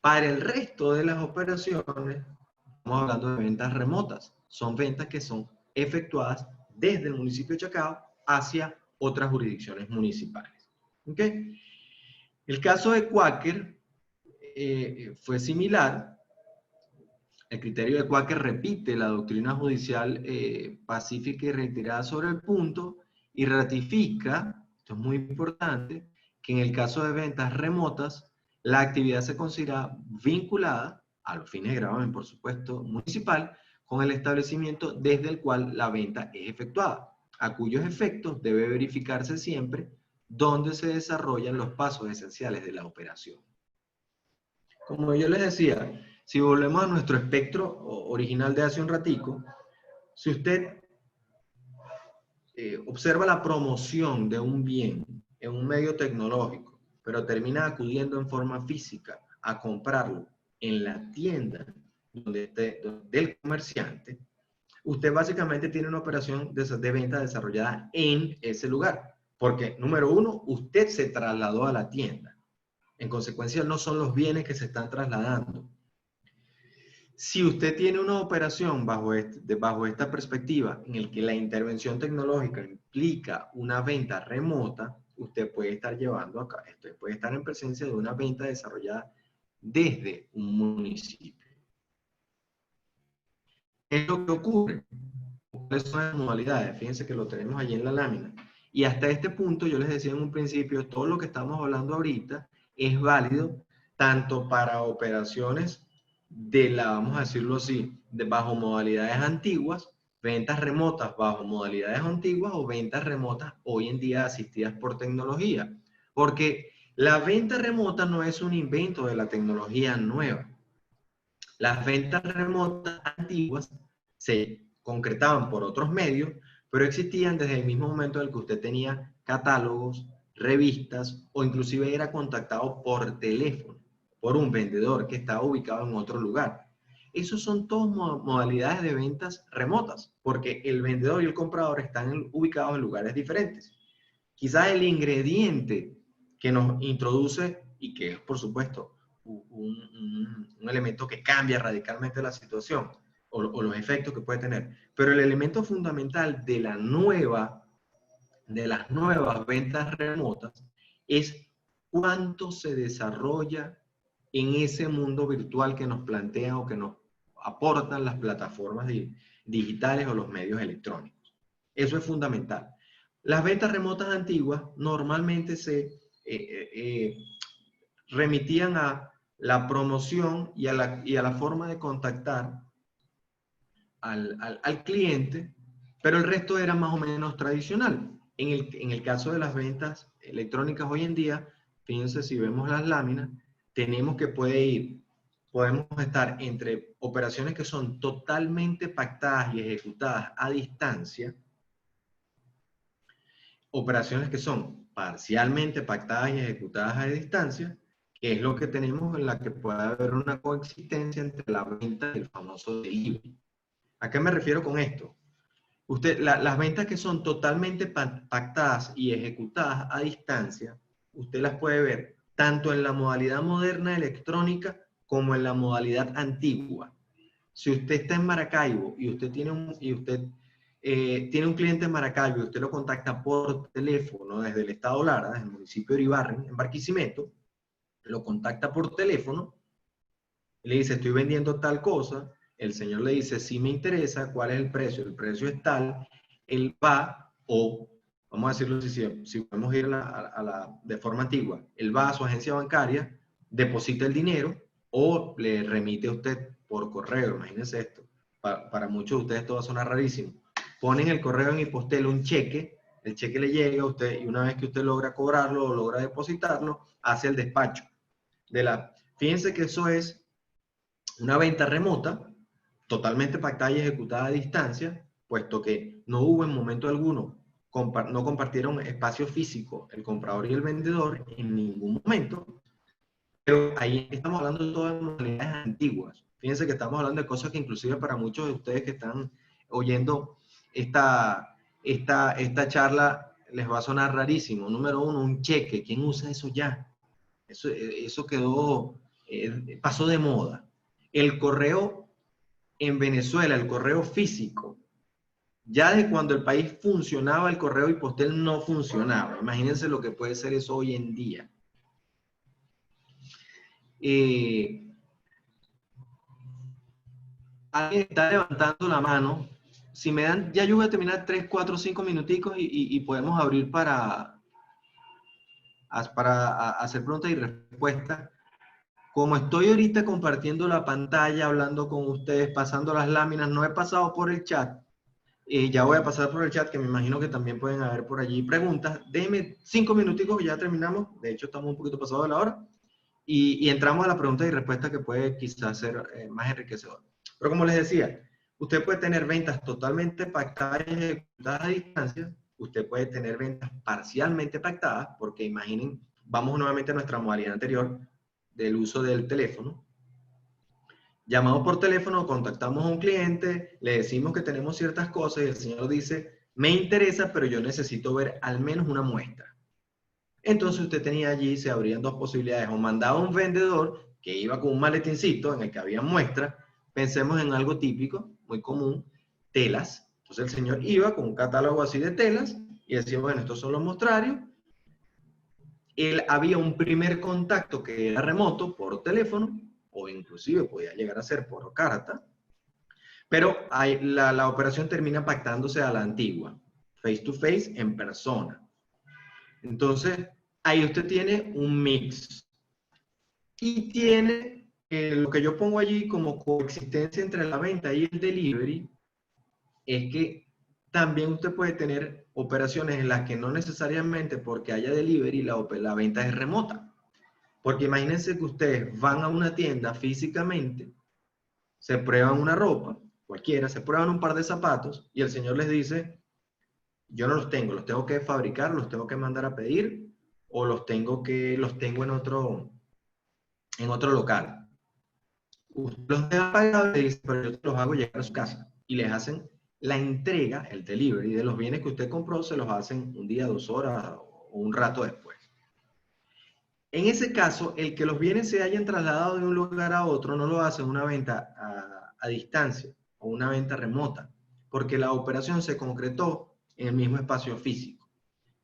Para el resto de las operaciones, estamos hablando de ventas remotas. Son ventas que son efectuadas desde el municipio de Chacao hacia otras jurisdicciones municipales. ¿Ok? El caso de Quaker fue similar. El criterio de Quaker repite la doctrina judicial pacífica y reiterada sobre el punto y ratifica, esto es muy importante, que en el caso de ventas remotas, la actividad se considera vinculada a los fines de gravamen, por supuesto, municipal, con el establecimiento desde el cual la venta es efectuada, a cuyos efectos debe verificarse siempre dónde se desarrollan los pasos esenciales de la operación. Como yo les decía, si volvemos a nuestro espectro original de hace un ratico, si usted observa la promoción de un bien en un medio tecnológico, pero termina acudiendo en forma física a comprarlo en la tienda del comerciante, usted básicamente tiene una operación de venta desarrollada en ese lugar. Porque, número uno, usted se trasladó a la tienda. En consecuencia, no son los bienes que se están trasladando. Si usted tiene una operación bajo esta perspectiva en el que la intervención tecnológica implica una venta remota, usted puede estar llevando acá, usted puede estar en presencia de una venta desarrollada desde un municipio. ¿Qué es lo que ocurre? ¿Cuáles son las modalidades? Fíjense que lo tenemos allí en la lámina. Y hasta este punto, yo les decía en un principio, todo lo que estamos hablando ahorita es válido tanto para operaciones vamos a decirlo así, bajo modalidades antiguas, ventas remotas bajo modalidades antiguas o ventas remotas hoy en día asistidas por tecnología. Porque la venta remota no es un invento de la tecnología nueva. Las ventas remotas antiguas se concretaban por otros medios, pero existían desde el mismo momento en el que usted tenía catálogos, revistas o inclusive era contactado por teléfono por un vendedor que estaba ubicado en otro lugar. Esos son todas modalidades de ventas remotas, porque el vendedor y el comprador están ubicados en lugares diferentes. Quizás el ingrediente que nos introduce y que es, por supuesto, un elemento que cambia radicalmente la situación o los efectos que puede tener. Pero el elemento fundamental de las nuevas ventas remotas es cuánto se desarrolla en ese mundo virtual que nos plantean o que nos aportan las plataformas digitales o los medios electrónicos. Eso es fundamental. Las ventas remotas antiguas normalmente se remitían a la promoción y a la forma de contactar al cliente, pero el resto era más o menos tradicional. En el caso de las ventas electrónicas hoy en día, fíjense si vemos las láminas, tenemos que podemos estar entre operaciones que son totalmente pactadas y ejecutadas a distancia, operaciones que son parcialmente pactadas y ejecutadas a distancia, que es lo que tenemos en la que puede haber una coexistencia entre la venta y el famoso delivery. ¿A qué me refiero con esto? Las ventas que son totalmente pactadas y ejecutadas a distancia, usted las puede ver tanto en la modalidad moderna electrónica como en la modalidad antigua. Si usted está en Maracaibo y usted tiene un cliente en Maracaibo y usted lo contacta por teléfono desde el estado Lara, desde el municipio de Ibarren, en Barquisimeto, lo contacta por teléfono, le dice, estoy vendiendo tal cosa, el señor le dice, si me interesa, ¿cuál es el precio es tal, él va, o vamos a decirlo si podemos ir de forma antigua, él va a su agencia bancaria, deposita el dinero, o le remite a usted por correo, imagínense esto, para muchos de ustedes esto va a sonar rarísimo, ponen el correo en Hipostel un cheque, el cheque le llega a usted, y una vez que usted logra cobrarlo o logra depositarlo, hace el despacho. Fíjense que eso es una venta remota, totalmente pactada y ejecutada a distancia, puesto que no hubo en momento alguno, no compartieron espacio físico el comprador y el vendedor en ningún momento, pero ahí estamos hablando de todas modalidades antiguas. Fíjense que estamos hablando de cosas que inclusive para muchos de ustedes que están oyendo esta charla les va a sonar rarísimo. Número uno, un cheque. ¿Quién usa eso ya? Eso quedó, pasó de moda. El correo en Venezuela, el correo físico, ya de cuando el país funcionaba, el correo Hipostel no funcionaba. Imagínense lo que puede ser eso hoy en día. Alguien está levantando la mano. Si me dan, ya yo voy a terminar 3, 4, 5 minuticos y podemos abrir para hacer preguntas y respuestas. Como estoy ahorita compartiendo la pantalla, hablando con ustedes, pasando las láminas, no he pasado por el chat. Ya voy a pasar por el chat, que me imagino que también pueden haber por allí preguntas. Déjenme 5 minuticos que ya terminamos. De hecho, estamos un poquito pasados de la hora. Y entramos a la pregunta y respuesta que puede quizás ser más enriquecedora. Pero como les decía, usted puede tener ventas totalmente pactadas y ejecutadas a distancia. Usted puede tener ventas parcialmente pactadas, porque imaginen, vamos nuevamente a nuestra modalidad anterior del uso del teléfono. Llamamos por teléfono, contactamos a un cliente, le decimos que tenemos ciertas cosas y el señor dice, me interesa, pero yo necesito ver al menos una muestra. Entonces usted tenía allí, se abrían dos posibilidades, o mandaba un vendedor que iba con un maletincito en el que había muestras, pensemos en algo típico, muy común, telas. Entonces el señor iba con un catálogo así de telas y decía, bueno, estos son los mostrarios. Había un primer contacto que era remoto por teléfono, o inclusive podía llegar a ser por carta, pero la operación termina pactándose a la antigua, face to face, en persona. Entonces, ahí usted tiene un mix. Y tiene lo que yo pongo allí como coexistencia entre la venta y el delivery, es que también usted puede tener operaciones en las que no necesariamente porque haya delivery la venta es remota. Porque imagínense que ustedes van a una tienda físicamente, se prueban una ropa, cualquiera, se prueban un par de zapatos y el señor les dice, yo no los tengo que fabricar, los tengo que mandar a pedir o los tengo en otro local. Usted los deja pagados y dice, pero yo te los hago llegar a su casa y les hacen la entrega, el delivery de los bienes que usted compró, se los hacen un día, 2 horas o un rato después. En ese caso, el que los bienes se hayan trasladado de un lugar a otro no lo hace una venta a distancia o una venta remota, porque la operación se concretó en el mismo espacio físico.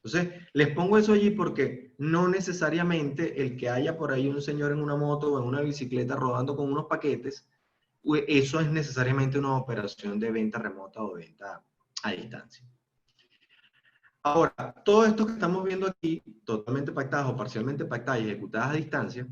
Entonces, les pongo eso allí porque no necesariamente el que haya por ahí un señor en una moto o en una bicicleta rodando con unos paquetes, eso es necesariamente una operación de venta remota o venta a distancia. Ahora, todo esto que estamos viendo aquí, totalmente pactadas o parcialmente pactadas y ejecutadas a distancia,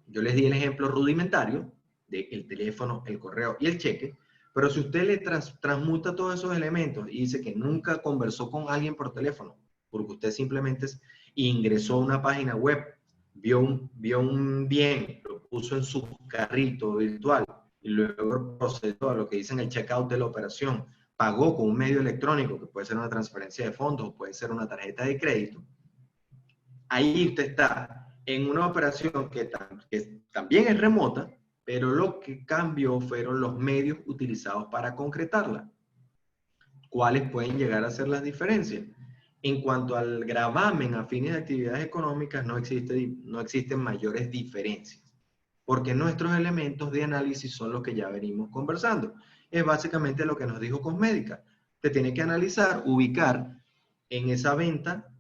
yo les di el ejemplo rudimentario del teléfono, el correo y el cheque, pero si usted le transmuta todos esos elementos y dice que nunca conversó con alguien por teléfono, porque usted simplemente ingresó a una página web, vio un bien, lo puso en su carrito virtual y luego procedió a lo que dicen el checkout de la operación, pagó con un medio electrónico, que puede ser una transferencia de fondos o puede ser una tarjeta de crédito, ahí usted está en una operación que también es remota, pero lo que cambió fueron los medios utilizados para concretarla. ¿Cuáles pueden llegar a ser las diferencias? En cuanto al gravamen a fines de actividades económicas, no existen mayores diferencias, porque nuestros elementos de análisis son los que ya venimos conversando. Es básicamente lo que nos dijo Cosmédica. Te tiene que analizar, ubicar en esa venta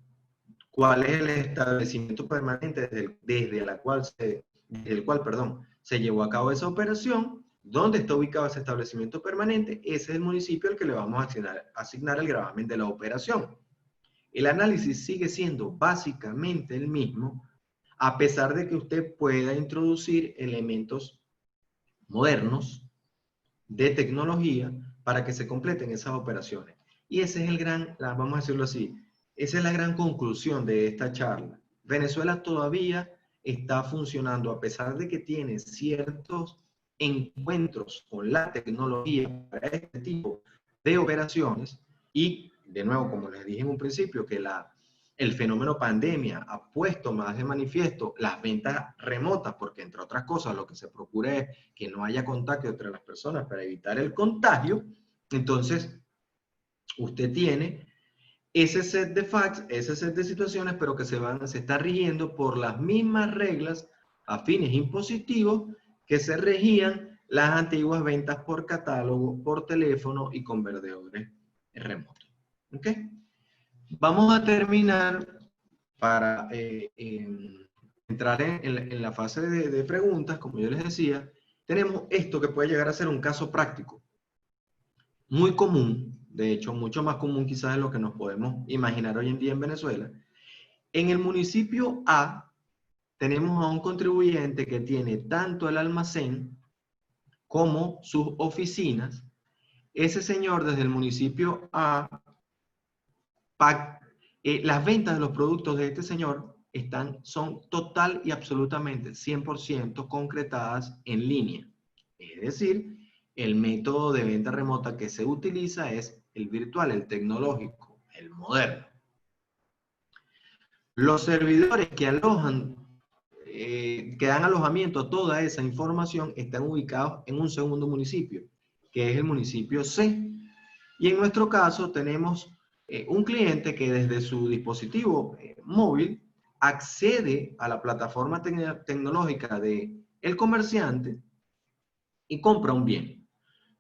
cuál es el establecimiento permanente desde el cual se llevó a cabo esa operación, dónde está ubicado ese establecimiento permanente, ese es el municipio al que le vamos a asignar el gravamen de la operación. El análisis sigue siendo básicamente el mismo, a pesar de que usted pueda introducir elementos modernos de tecnología para que se completen esas operaciones. Y ese es el gran, vamos a decirlo así, esa es la gran conclusión de esta charla. Venezuela todavía está funcionando, a pesar de que tiene ciertos encuentros con la tecnología para este tipo de operaciones, y de nuevo, como les dije en un principio, que el fenómeno pandemia ha puesto más de manifiesto las ventas remotas, porque entre otras cosas lo que se procura es que no haya contacto entre las personas para evitar el contagio. Entonces, usted tiene ese set de facts, ese set de situaciones, pero que se está rigiendo por las mismas reglas a fines impositivos que se regían las antiguas ventas por catálogo, por teléfono y con vendedores remotos. ¿Ok? Vamos a terminar para entrar en la fase de preguntas. Como yo les decía, tenemos esto que puede llegar a ser un caso práctico muy común, de hecho mucho más común quizás de lo que nos podemos imaginar hoy en día en Venezuela. En el municipio A tenemos a un contribuyente que tiene tanto el almacén como sus oficinas. Ese señor desde el municipio A, las ventas de los productos de este señor son total y absolutamente 100% concretadas en línea. Es decir, el método de venta remota que se utiliza es el virtual, el tecnológico, el moderno. Los servidores que alojan, que dan alojamiento a toda esa información, están ubicados en un segundo municipio, que es el municipio C. Y en nuestro caso tenemos un cliente que desde su dispositivo móvil accede a la plataforma tecnológica del comerciante y compra un bien.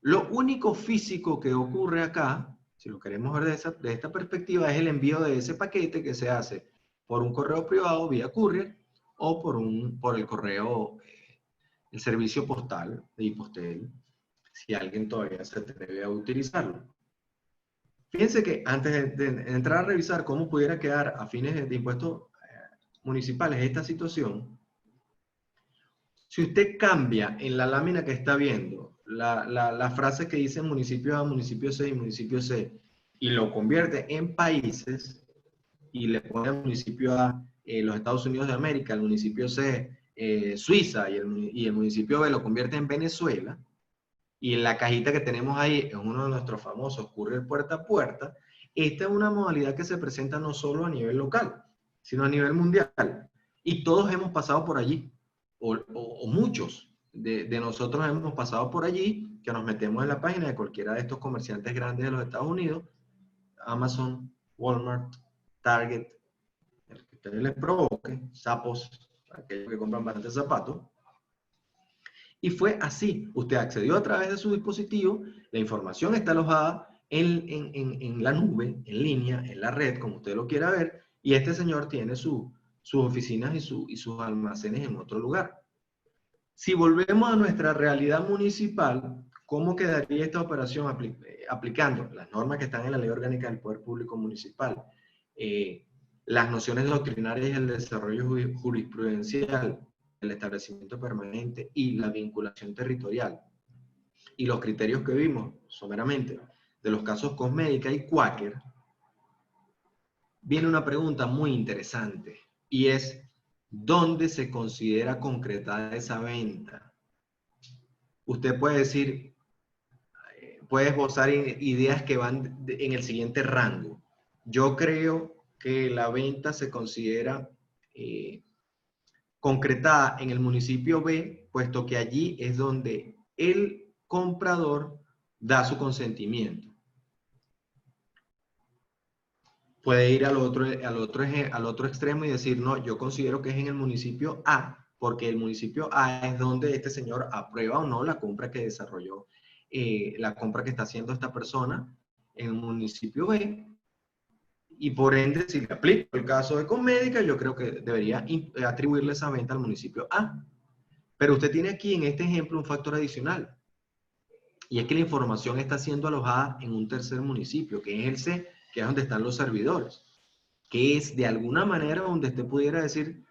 Lo único físico que ocurre acá, si lo queremos ver de esta perspectiva, es el envío de ese paquete que se hace por un correo privado vía courier o por el correo, el servicio postal de Hipostel, si alguien todavía se atreve a utilizarlo. Fíjense que antes de entrar a revisar cómo pudiera quedar a fines de impuestos municipales esta situación, si usted cambia en la lámina que está viendo la frase que dice municipio A, municipio C y municipio C, y lo convierte en países, y le pone al municipio A los Estados Unidos de América, el municipio C Suiza, y el municipio B lo convierte en Venezuela, y en la cajita que tenemos ahí es uno de nuestros famosos courier puerta a puerta. Esta es una modalidad que se presenta no solo a nivel local, sino a nivel mundial. Y todos hemos pasado por allí, o muchos de nosotros hemos pasado por allí, que nos metemos en la página de cualquiera de estos comerciantes grandes de los Estados Unidos, Amazon, Walmart, Target, el que ustedes les provoque, Zappos, aquellos que compran bastantes zapatos. Y fue así, usted accedió a través de su dispositivo, la información está alojada en la nube, en línea, en la red, como usted lo quiera ver, y este señor tiene sus oficinas y sus almacenes en otro lugar. Si volvemos a nuestra realidad municipal, ¿cómo quedaría esta operación aplicando las normas que están en la Ley Orgánica del Poder Público Municipal? Las nociones doctrinarias y el desarrollo jurisprudencial, el establecimiento permanente y la vinculación territorial, y los criterios que vimos someramente de los casos Cosmédica y Quaker, viene una pregunta muy interesante, y es, ¿dónde se considera concretada esa venta? Usted puede decir, puede esbozar ideas que van en el siguiente rango. Yo creo que la venta se considera concretada en el municipio B, puesto que allí es donde el comprador da su consentimiento. Puede ir al otro extremo y decir, no, yo considero que es en el municipio A, porque el municipio A es donde este señor aprueba o no la compra que desarrolló, la compra que está haciendo esta persona en el municipio B, y por ende, si le aplico el caso de Conmédica, yo creo que debería atribuirle esa venta al municipio A. Pero usted tiene aquí en este ejemplo un factor adicional, y es que la información está siendo alojada en un tercer municipio, que es el C, que es donde están los servidores, que es de alguna manera donde usted pudiera decir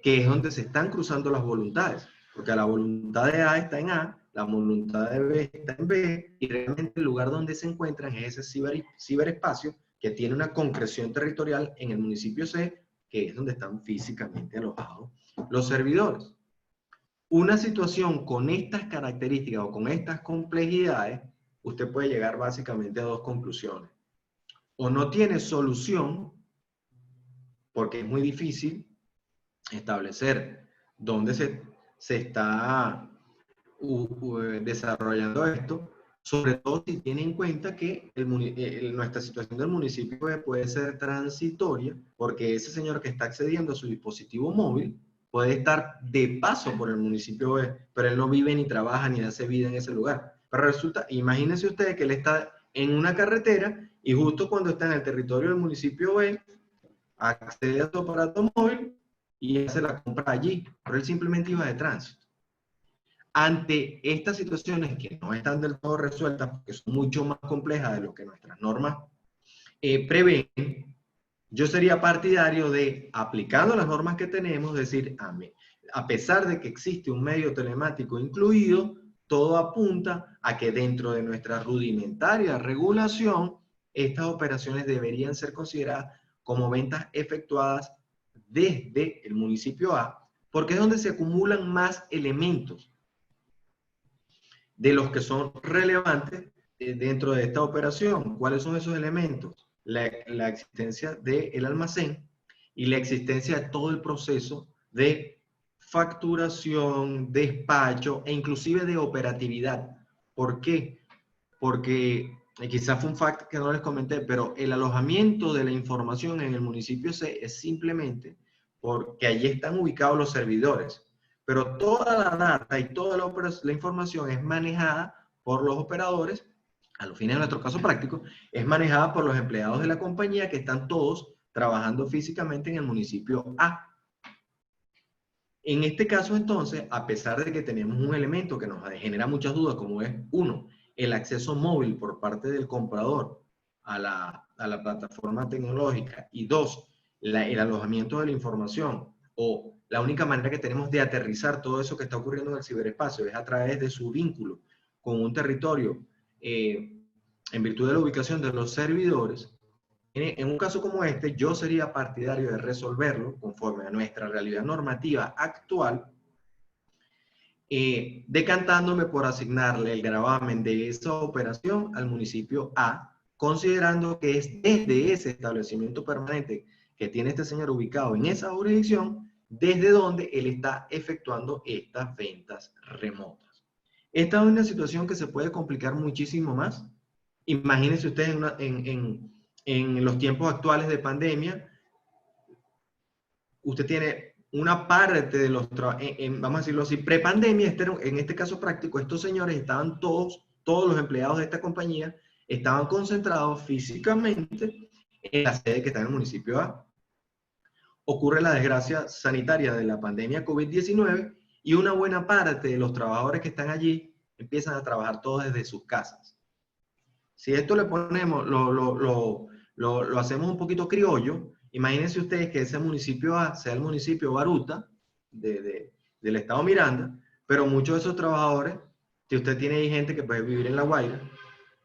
que es donde se están cruzando las voluntades, porque la voluntad de A está en A, la voluntad de B está en B, y realmente el lugar donde se encuentran es ese ciberespacio que tiene una concreción territorial en el municipio C, que es donde están físicamente alojados los servidores. Una situación con estas características o con estas complejidades, usted puede llegar básicamente a dos conclusiones. O no tiene solución, porque es muy difícil establecer dónde se está desarrollando esto, sobre todo si tiene en cuenta que nuestra situación del municipio puede ser transitoria, porque ese señor que está accediendo a su dispositivo móvil puede estar de paso por el municipio B, pero él no vive ni trabaja ni hace vida en ese lugar. Pero resulta, imagínense ustedes que él está en una carretera y justo cuando está en el territorio del municipio B, accede a su aparato móvil y hace la compra allí, pero él simplemente iba de tránsito. Ante estas situaciones que no están del todo resueltas, porque son mucho más complejas de lo que nuestras normas prevén, yo sería partidario de, aplicando las normas que tenemos, decir, a pesar de que existe un medio telemático incluido, todo apunta a que dentro de nuestra rudimentaria regulación, estas operaciones deberían ser consideradas como ventas efectuadas desde el municipio A, porque es donde se acumulan más elementos de los que son relevantes dentro de esta operación. ¿Cuáles son esos elementos? La existencia del almacén y la existencia de todo el proceso de facturación, despacho e inclusive de operatividad. ¿Por qué? Porque quizás fue un fact que no les comenté, pero el alojamiento de la información en el municipio C es simplemente porque allí están ubicados los servidores. Pero toda la data y toda la información es manejada por los operadores, a los fines de nuestro caso práctico, es manejada por los empleados de la compañía que están todos trabajando físicamente en el municipio A. En este caso, entonces, a pesar de que tenemos un elemento que nos genera muchas dudas, como es, uno, el acceso móvil por parte del comprador a la plataforma tecnológica, y dos, el alojamiento de la información, o la única manera que tenemos de aterrizar todo eso que está ocurriendo en el ciberespacio es a través de su vínculo con un territorio en virtud de la ubicación de los servidores. En un caso como este, yo sería partidario de resolverlo conforme a nuestra realidad normativa actual, decantándome por asignarle el gravamen de esa operación al municipio A, considerando que es desde ese establecimiento permanente que tiene este señor ubicado en esa jurisdicción, desde donde él está efectuando estas ventas remotas. Esta es una situación que se puede complicar muchísimo más. Imagínense ustedes en los tiempos actuales de pandemia, usted tiene una parte de los vamos a decirlo así, prepandemia, en este caso práctico, estos señores estaban todos los empleados de esta compañía estaban concentrados físicamente en la sede que está en el municipio A. Ocurre la desgracia sanitaria de la pandemia COVID-19 y una buena parte de los trabajadores que están allí empiezan a trabajar todos desde sus casas. Si esto le ponemos, lo hacemos un poquito criollo, imagínense ustedes que ese municipio A sea el municipio Baruta del estado Miranda, pero muchos de esos trabajadores, si usted tiene ahí gente que puede vivir en La Guaira,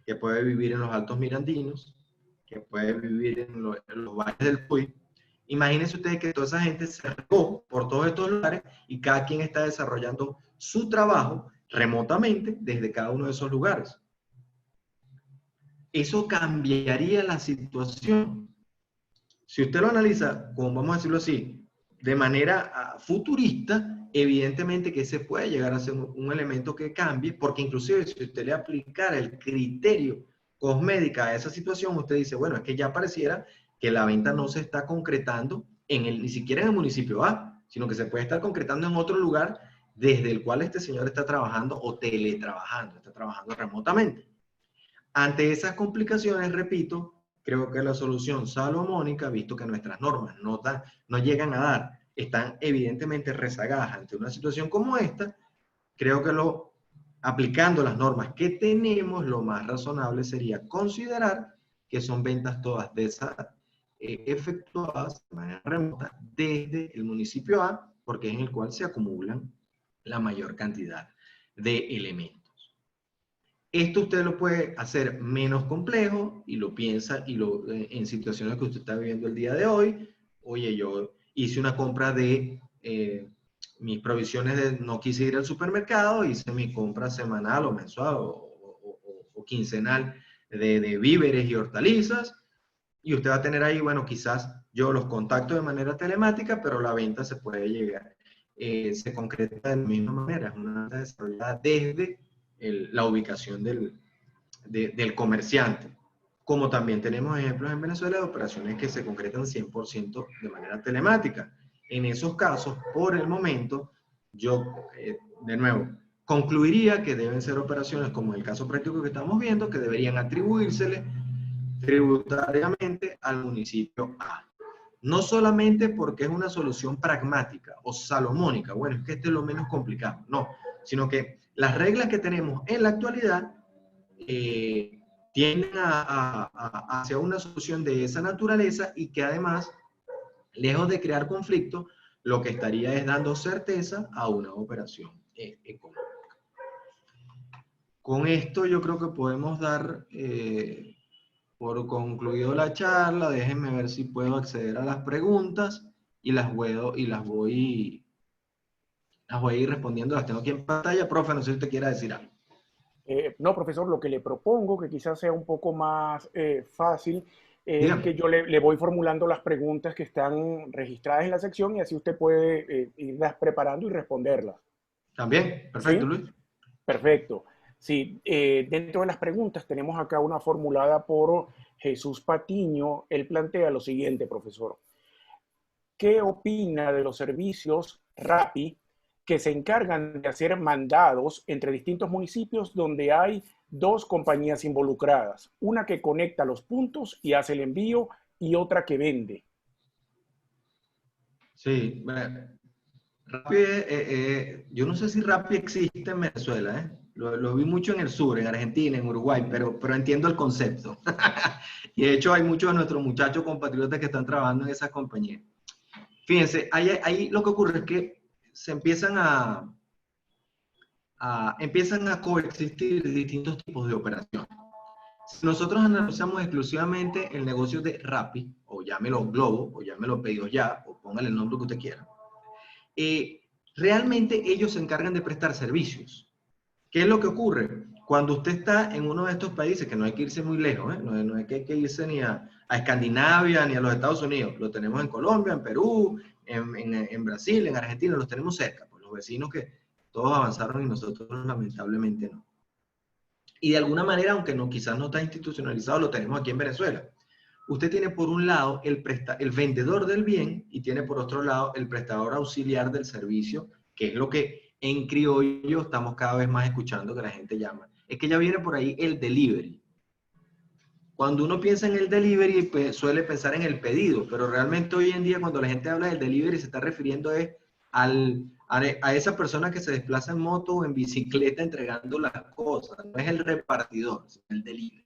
que puede vivir en los Altos Mirandinos, que puede vivir en los valles del Puy, imagínense ustedes que toda esa gente se regó por todos estos lugares y cada quien está desarrollando su trabajo remotamente desde cada uno de esos lugares. Eso cambiaría la situación. Si usted lo analiza, como vamos a decirlo así, de manera futurista, evidentemente que ese puede llegar a ser un elemento que cambie, porque inclusive si usted le aplicara el criterio cosmética a esa situación, usted dice, bueno, es que ya pareciera que la venta no se está concretando ni siquiera en el municipio A, sino que se puede estar concretando en otro lugar desde el cual este señor está trabajando o teletrabajando, está trabajando remotamente. Ante esas complicaciones, repito, creo que la solución salomónica, visto que nuestras normas no llegan a dar, están evidentemente rezagadas ante una situación como esta, creo que aplicando las normas que tenemos, lo más razonable sería considerar que son ventas todas de esas efectuadas de manera remota desde el municipio A, porque es en el cual se acumulan la mayor cantidad de elementos. Esto usted lo puede hacer menos complejo y lo piensa en situaciones que usted está viviendo el día de hoy. Oye, yo hice una compra de mis provisiones, no quise ir al supermercado, hice mi compra semanal o mensual o quincenal de víveres y hortalizas, y usted va a tener ahí, bueno, quizás yo los contacto de manera telemática, pero la venta se puede llegar, se concreta de la misma manera, es una venta desarrollada desde la ubicación del comerciante. Como también tenemos ejemplos en Venezuela de operaciones que se concretan 100% de manera telemática. En esos casos, por el momento, yo, de nuevo, concluiría que deben ser operaciones como el caso práctico que estamos viendo, que deberían atribuírsele tributariamente al municipio A. No solamente porque es una solución pragmática o salomónica, bueno, es que este es lo menos complicado, no, sino que las reglas que tenemos en la actualidad tienden hacia una solución de esa naturaleza y que además, lejos de crear conflicto, lo que estaría es dando certeza a una operación económica. Con esto yo creo que podemos dar por concluido la charla. Déjenme ver si puedo acceder a las preguntas y las voy a ir respondiendo. Las tengo aquí en pantalla. Profe, no sé si usted quiera decir algo. No, profesor, lo que le propongo, que quizás sea un poco más fácil, es Dígame. que yo le voy formulando las preguntas que están registradas en la sección y así usted puede irlas preparando y responderlas. ¿También? Perfecto, ¿Sí? Luis. Perfecto. Sí, dentro de las preguntas tenemos acá una formulada por Jesús Patiño. Él plantea lo siguiente, profesor. ¿Qué opina de los servicios Rappi que se encargan de hacer mandados entre distintos municipios donde hay dos compañías involucradas? Una que conecta los puntos y hace el envío y otra que vende. Sí, Rappi, yo no sé si Rappi existe en Venezuela, ¿eh? Lo vi mucho en el sur, en Argentina, en Uruguay, pero entiendo el concepto. Y de hecho hay muchos de nuestros muchachos compatriotas que están trabajando en esas compañías. Fíjense, ahí lo que ocurre es que se empiezan a coexistir distintos tipos de operaciones. Si nosotros analizamos exclusivamente el negocio de Rappi, o llámelo Globo, o llámelo Pedidos Ya, o póngale el nombre que usted quiera, realmente ellos se encargan de prestar servicios. ¿Qué es lo que ocurre? Cuando usted está en uno de estos países, que no hay que irse muy lejos, no hay que irse ni a Escandinavia ni a los Estados Unidos, lo tenemos en Colombia, en Perú, en Brasil, en Argentina, los tenemos cerca, pues los vecinos que todos avanzaron y nosotros lamentablemente no. Y de alguna manera, aunque quizás no está institucionalizado, lo tenemos aquí en Venezuela. Usted tiene por un lado el vendedor del bien y tiene por otro lado el prestador auxiliar del servicio, que es lo que en criollo estamos cada vez más escuchando que la gente llama. Es que ya viene por ahí el delivery. Cuando uno piensa en el delivery, pues, suele pensar en el pedido, pero realmente hoy en día cuando la gente habla del delivery se está refiriendo a esa persona que se desplaza en moto o en bicicleta entregando las cosas. No es el repartidor, es el delivery.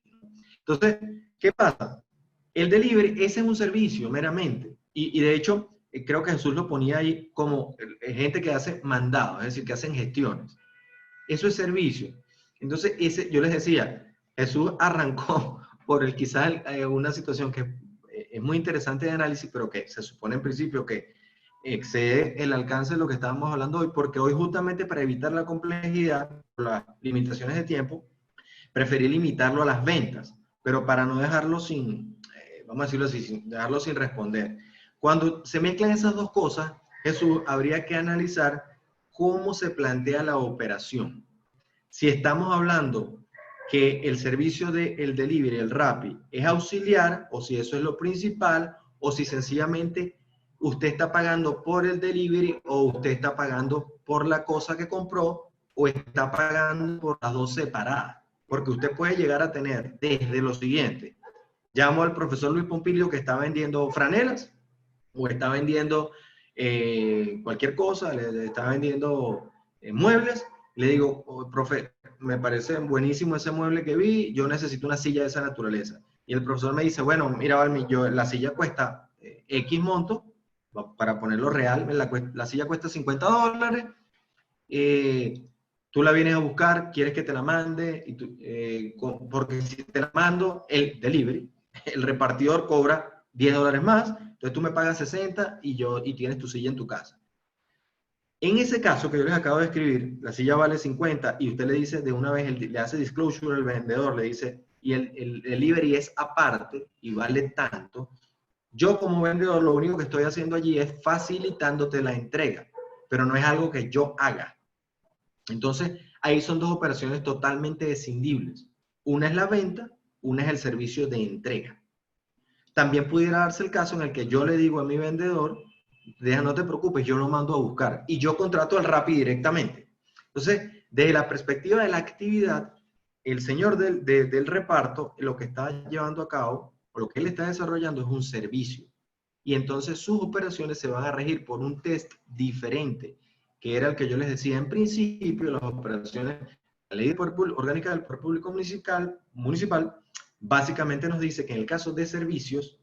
Entonces, ¿qué pasa? El delivery, ese es un servicio meramente. Y de hecho, creo que Jesús lo ponía ahí como gente que hace mandados, es decir, que hacen gestiones. Eso es servicio. Entonces, yo les decía, Jesús arrancó por quizás una situación que es muy interesante de análisis, pero que se supone en principio que excede el alcance de lo que estábamos hablando hoy, porque hoy justamente para evitar la complejidad, las limitaciones de tiempo, preferí limitarlo a las ventas, pero para no dejarlo vamos a decirlo así, sin dejarlo sin responder. Cuando se mezclan esas dos cosas, Jesús, habría que analizar cómo se plantea la operación. Si estamos hablando que el servicio del delivery, el Rappi, es auxiliar, o si eso es lo principal, o si sencillamente usted está pagando por el delivery, o usted está pagando por la cosa que compró, o está pagando por las dos separadas. Porque usted puede llegar a tener desde lo siguiente. Llamo al profesor Luis Pompilio que está vendiendo franelas, o está vendiendo cualquier cosa, le está vendiendo muebles. Le digo, oh, profe, me parece buenísimo ese mueble que vi, yo necesito una silla de esa naturaleza. Y el profesor me dice, bueno, mira, Valmy, la silla cuesta X monto, para ponerlo real, la silla cuesta $50, tú la vienes a buscar, quieres que te la mande, porque si te la mando, el delivery, el repartidor cobra $10 más, entonces tú me pagas 60 y tienes tu silla en tu casa. En ese caso que yo les acabo de escribir, la silla vale 50 y usted le dice de una vez, le hace disclosure al vendedor, le dice, y el delivery es aparte y vale tanto. Yo como vendedor lo único que estoy haciendo allí es facilitándote la entrega, pero no es algo que yo haga. Entonces, ahí son dos operaciones totalmente escindibles. Una es la venta, una es el servicio de entrega. También pudiera darse el caso en el que yo le digo a mi vendedor, no te preocupes, yo lo mando a buscar y yo contrato al Rappi directamente. Entonces, desde la perspectiva de la actividad, el señor del reparto lo que está llevando a cabo o lo que él está desarrollando es un servicio. Y entonces sus operaciones se van a regir por un test diferente, que era el que yo les decía en principio, las operaciones, la ley orgánica del poder público municipal básicamente nos dice que en el caso de servicios,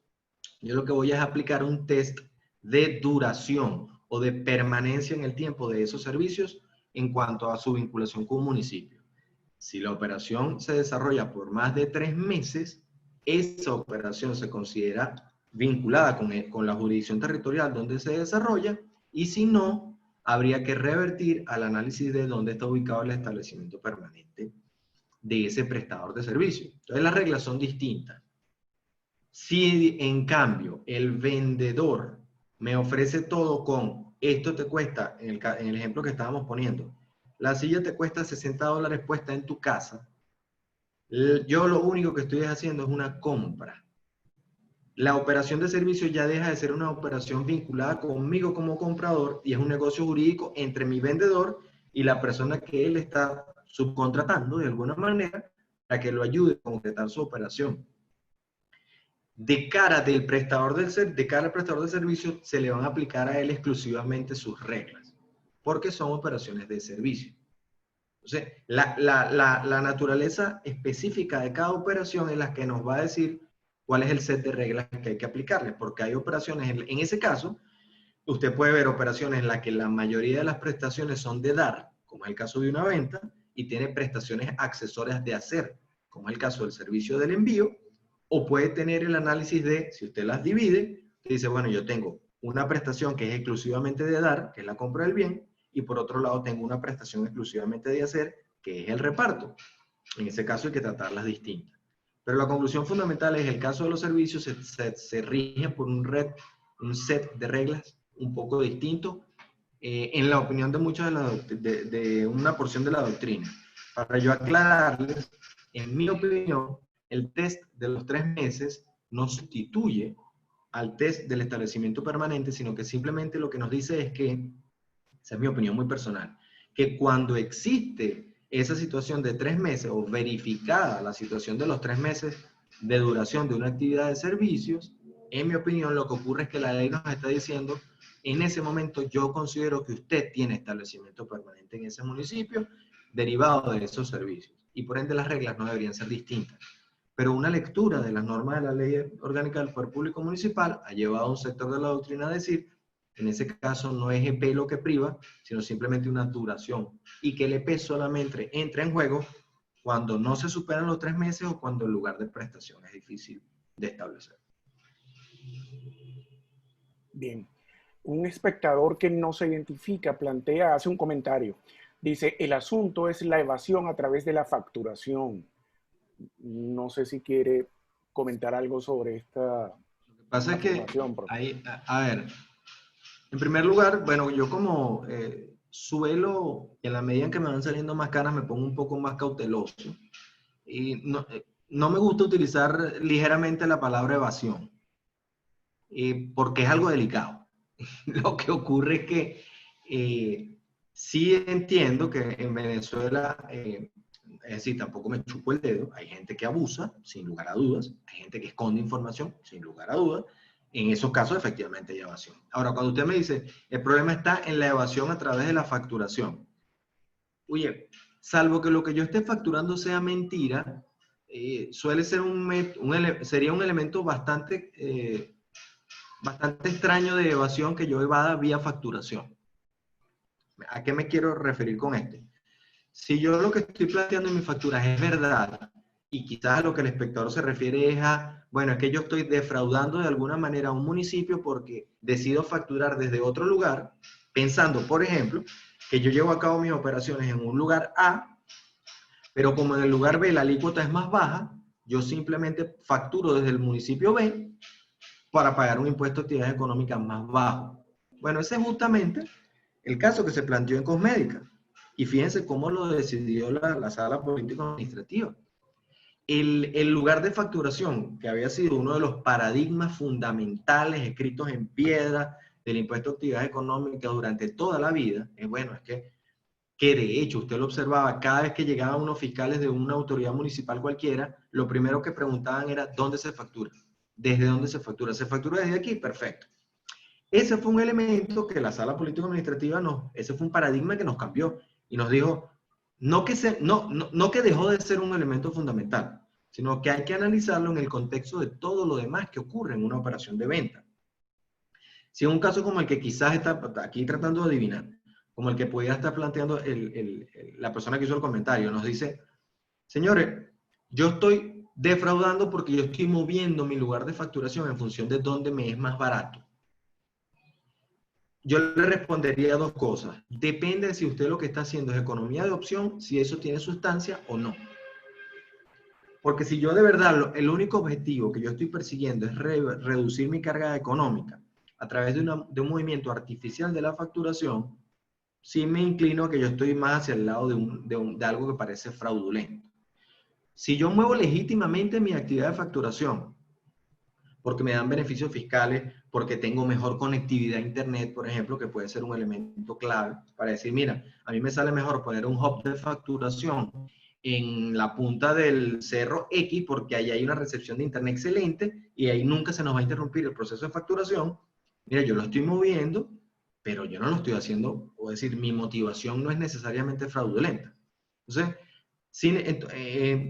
yo lo que voy a aplicar un test de duración o de permanencia en el tiempo de esos servicios en cuanto a su vinculación con un municipio. Si la operación se desarrolla por más de 3 meses, esa operación se considera vinculada con la jurisdicción territorial donde se desarrolla, y si no, habría que revertir al análisis de dónde está ubicado el establecimiento permanente de ese prestador de servicio. Entonces las reglas son distintas. Si en cambio el vendedor me ofrece todo con esto te cuesta, en el ejemplo que estábamos poniendo, la silla te cuesta $60 puesta en tu casa, yo lo único que estoy haciendo es una compra. La operación de servicio ya deja de ser una operación vinculada conmigo como comprador y es un negocio jurídico entre mi vendedor y la persona que él está subcontratando de alguna manera para que lo ayude a concretar su operación. De cara al prestador de servicio, se le van a aplicar a él exclusivamente sus reglas, porque son operaciones de servicio. Entonces, la naturaleza específica de cada operación es la que nos va a decir cuál es el set de reglas que hay que aplicarle, porque hay operaciones, en ese caso, usted puede ver operaciones en las que la mayoría de las prestaciones son de dar, como es el caso de una venta, y tiene prestaciones accesorias de hacer, como es el caso del servicio del envío, o puede tener el análisis de, si usted las divide, usted dice, bueno, yo tengo una prestación que es exclusivamente de dar, que es la compra del bien, y por otro lado tengo una prestación exclusivamente de hacer, que es el reparto. En ese caso hay que tratarlas distintas. Pero la conclusión fundamental es el caso de los servicios se rige por un set de reglas un poco distinto, en la opinión de muchos de una porción de la doctrina. Para yo aclararles, en mi opinión, el test de los 3 meses no sustituye al test del establecimiento permanente, sino que simplemente lo que nos dice es que, esa es mi opinión muy personal, que cuando existe esa situación de 3 meses o verificada la situación de los 3 meses de duración de una actividad de servicios, en mi opinión lo que ocurre es que la ley nos está diciendo, en ese momento yo considero que usted tiene establecimiento permanente en ese municipio derivado de esos servicios y por ende las reglas no deberían ser distintas. Pero una lectura de las normas de la ley orgánica del poder público municipal ha llevado a un sector de la doctrina a decir, en ese caso no es EP lo que priva, sino simplemente una duración, y que el EP solamente entra en juego cuando no se superan los 3 meses o cuando el lugar de prestación es difícil de establecer. Bien. Un espectador que no se identifica hace un comentario. Dice, el asunto es la evasión a través de la facturación. No sé si quiere comentar algo sobre esta Lo que pasa es que, afirmación, profe. a ver, En primer lugar, bueno, yo como suelo, en la medida en que me van saliendo más canas, me pongo un poco más cauteloso. Y no me gusta utilizar ligeramente la palabra evasión, porque es algo delicado. Lo que ocurre es que sí entiendo que en Venezuela, es decir, tampoco me chupo el dedo, hay gente que abusa, sin lugar a dudas, hay gente que esconde información, sin lugar a dudas. En esos casos, efectivamente, hay evasión. Ahora, cuando usted me dice, el problema está en la evasión a través de la facturación. Oye, salvo que lo que yo esté facturando sea mentira, suele ser sería un elemento bastante extraño de evasión que yo evada vía facturación. ¿A qué me quiero referir con esto? Si yo lo que estoy planteando en mis facturas es verdad, y quizás a lo que el espectador se refiere es a, bueno, es que yo estoy defraudando de alguna manera a un municipio porque decido facturar desde otro lugar, pensando, por ejemplo, que yo llevo a cabo mis operaciones en un lugar A, pero como en el lugar B la alícuota es más baja, yo simplemente facturo desde el municipio B para pagar un impuesto de actividades económicas más bajo. Bueno, ese es justamente el caso que se planteó en Cosmédica. Y fíjense cómo lo decidió la sala político-administrativa. El lugar de facturación, que había sido uno de los paradigmas fundamentales escritos en piedra del impuesto de actividades económicas durante toda la vida, es que de hecho usted lo observaba cada vez que llegaban unos fiscales de una autoridad municipal cualquiera, lo primero que preguntaban era ¿dónde se factura? ¿Desde dónde se factura? ¿Se factura desde aquí? Perfecto. Ese fue un elemento que la sala político-administrativa ese fue un paradigma que nos cambió y nos dijo, no que dejó de ser un elemento fundamental, sino que hay que analizarlo en el contexto de todo lo demás que ocurre en una operación de venta. Si es un caso como el que quizás está aquí tratando de adivinar, como el que pudiera estar planteando la persona que hizo el comentario, nos dice, señores, yo estoy defraudando porque yo estoy moviendo mi lugar de facturación en función de dónde me es más barato. Yo le respondería dos cosas. Depende si usted lo que está haciendo es economía de opción, si eso tiene sustancia o no. Porque si yo de verdad, el único objetivo que yo estoy persiguiendo es reducir mi carga económica a través de un movimiento artificial de la facturación, sí me inclino a que yo estoy más hacia el lado de algo que parece fraudulento. Si yo muevo legítimamente mi actividad de facturación, porque me dan beneficios fiscales, porque tengo mejor conectividad a Internet, por ejemplo, que puede ser un elemento clave para decir, mira, a mí me sale mejor poner un hub de facturación en la punta del cerro X, porque ahí hay una recepción de Internet excelente y ahí nunca se nos va a interrumpir el proceso de facturación. Mira, yo lo estoy moviendo, pero yo no lo estoy haciendo, o decir, mi motivación no es necesariamente fraudulenta. Entonces,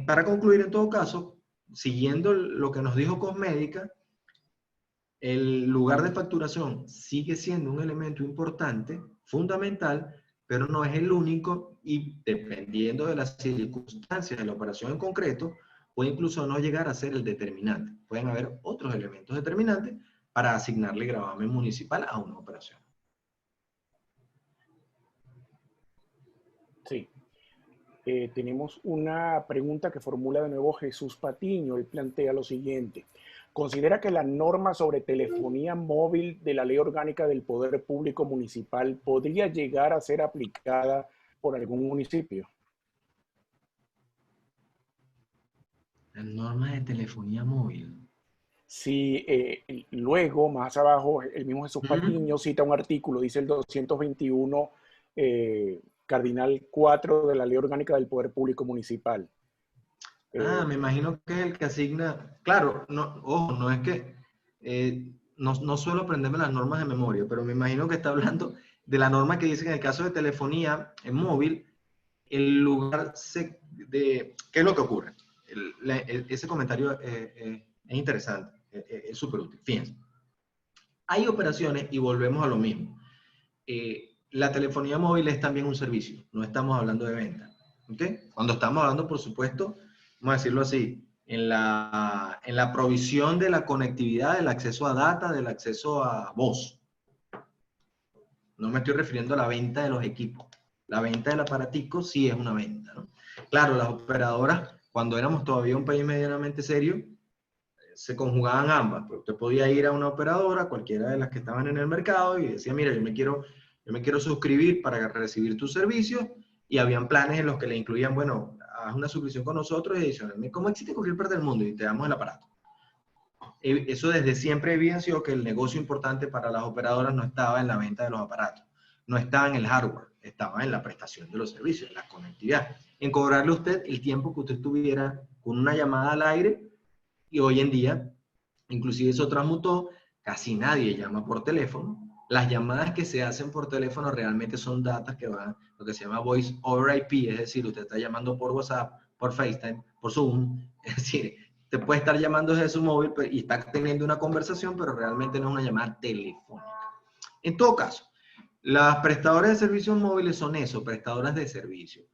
para concluir, en todo caso, siguiendo lo que nos dijo Cosmédica, el lugar de facturación sigue siendo un elemento importante, fundamental, pero no es el único y dependiendo de las circunstancias de la operación en concreto, puede incluso no llegar a ser el determinante. Pueden haber otros elementos determinantes para asignarle gravamen municipal a una operación. Sí. Tenemos una pregunta que formula de nuevo Jesús Patiño. Él plantea lo siguiente. ¿Considera que la norma sobre telefonía móvil de la Ley Orgánica del Poder Público Municipal podría llegar a ser aplicada por algún municipio? Las normas de telefonía móvil. Sí, luego, más abajo, el mismo Jesús Patiño cita un artículo, dice el 221, cardinal 4 de la Ley Orgánica del Poder Público Municipal. Me imagino que es el que asigna, claro, no, ojo, no es que, no suelo aprenderme las normas de memoria, pero me imagino que está hablando de la norma que dice que en el caso de telefonía en móvil, el lugar ¿qué es lo que ocurre? Ese comentario es interesante, es súper útil. Fíjense, hay operaciones y volvemos a lo mismo. La telefonía móvil es también un servicio, no estamos hablando de venta. ¿Okay? Cuando estamos hablando, por supuesto, vamos a decirlo así, en la provisión de la conectividad, del acceso a data, del acceso a voz. No me estoy refiriendo a la venta de los equipos. La venta del aparatico sí es una venta, ¿no? Claro, las operadoras, cuando éramos todavía un país medianamente serio, se conjugaban ambas. Pues usted podía ir a una operadora, cualquiera de las que estaban en el mercado, y decía, mira, yo me quiero suscribir para recibir tus servicios, y habían planes en los que le incluían, bueno, haz una suscripción con nosotros y adicionalmente, ¿cómo existe cualquier parte del mundo? Y te damos el aparato. Eso desde siempre evidenció que el negocio importante para las operadoras no estaba en la venta de los aparatos, no estaba en el hardware, estaba en la prestación de los servicios, en la conectividad, en cobrarle a usted el tiempo que usted estuviera con una llamada al aire. Y hoy en día, inclusive eso transmutó, casi nadie llama por teléfono. Las llamadas que se hacen por teléfono realmente son datos que van, lo que se llama Voice over IP, es decir, usted está llamando por WhatsApp, por FaceTime, por Zoom, es decir, te puede estar llamando desde su móvil y está teniendo una conversación, pero realmente no es una llamada telefónica. En todo caso, las prestadoras de servicios móviles son eso, prestadoras de servicio.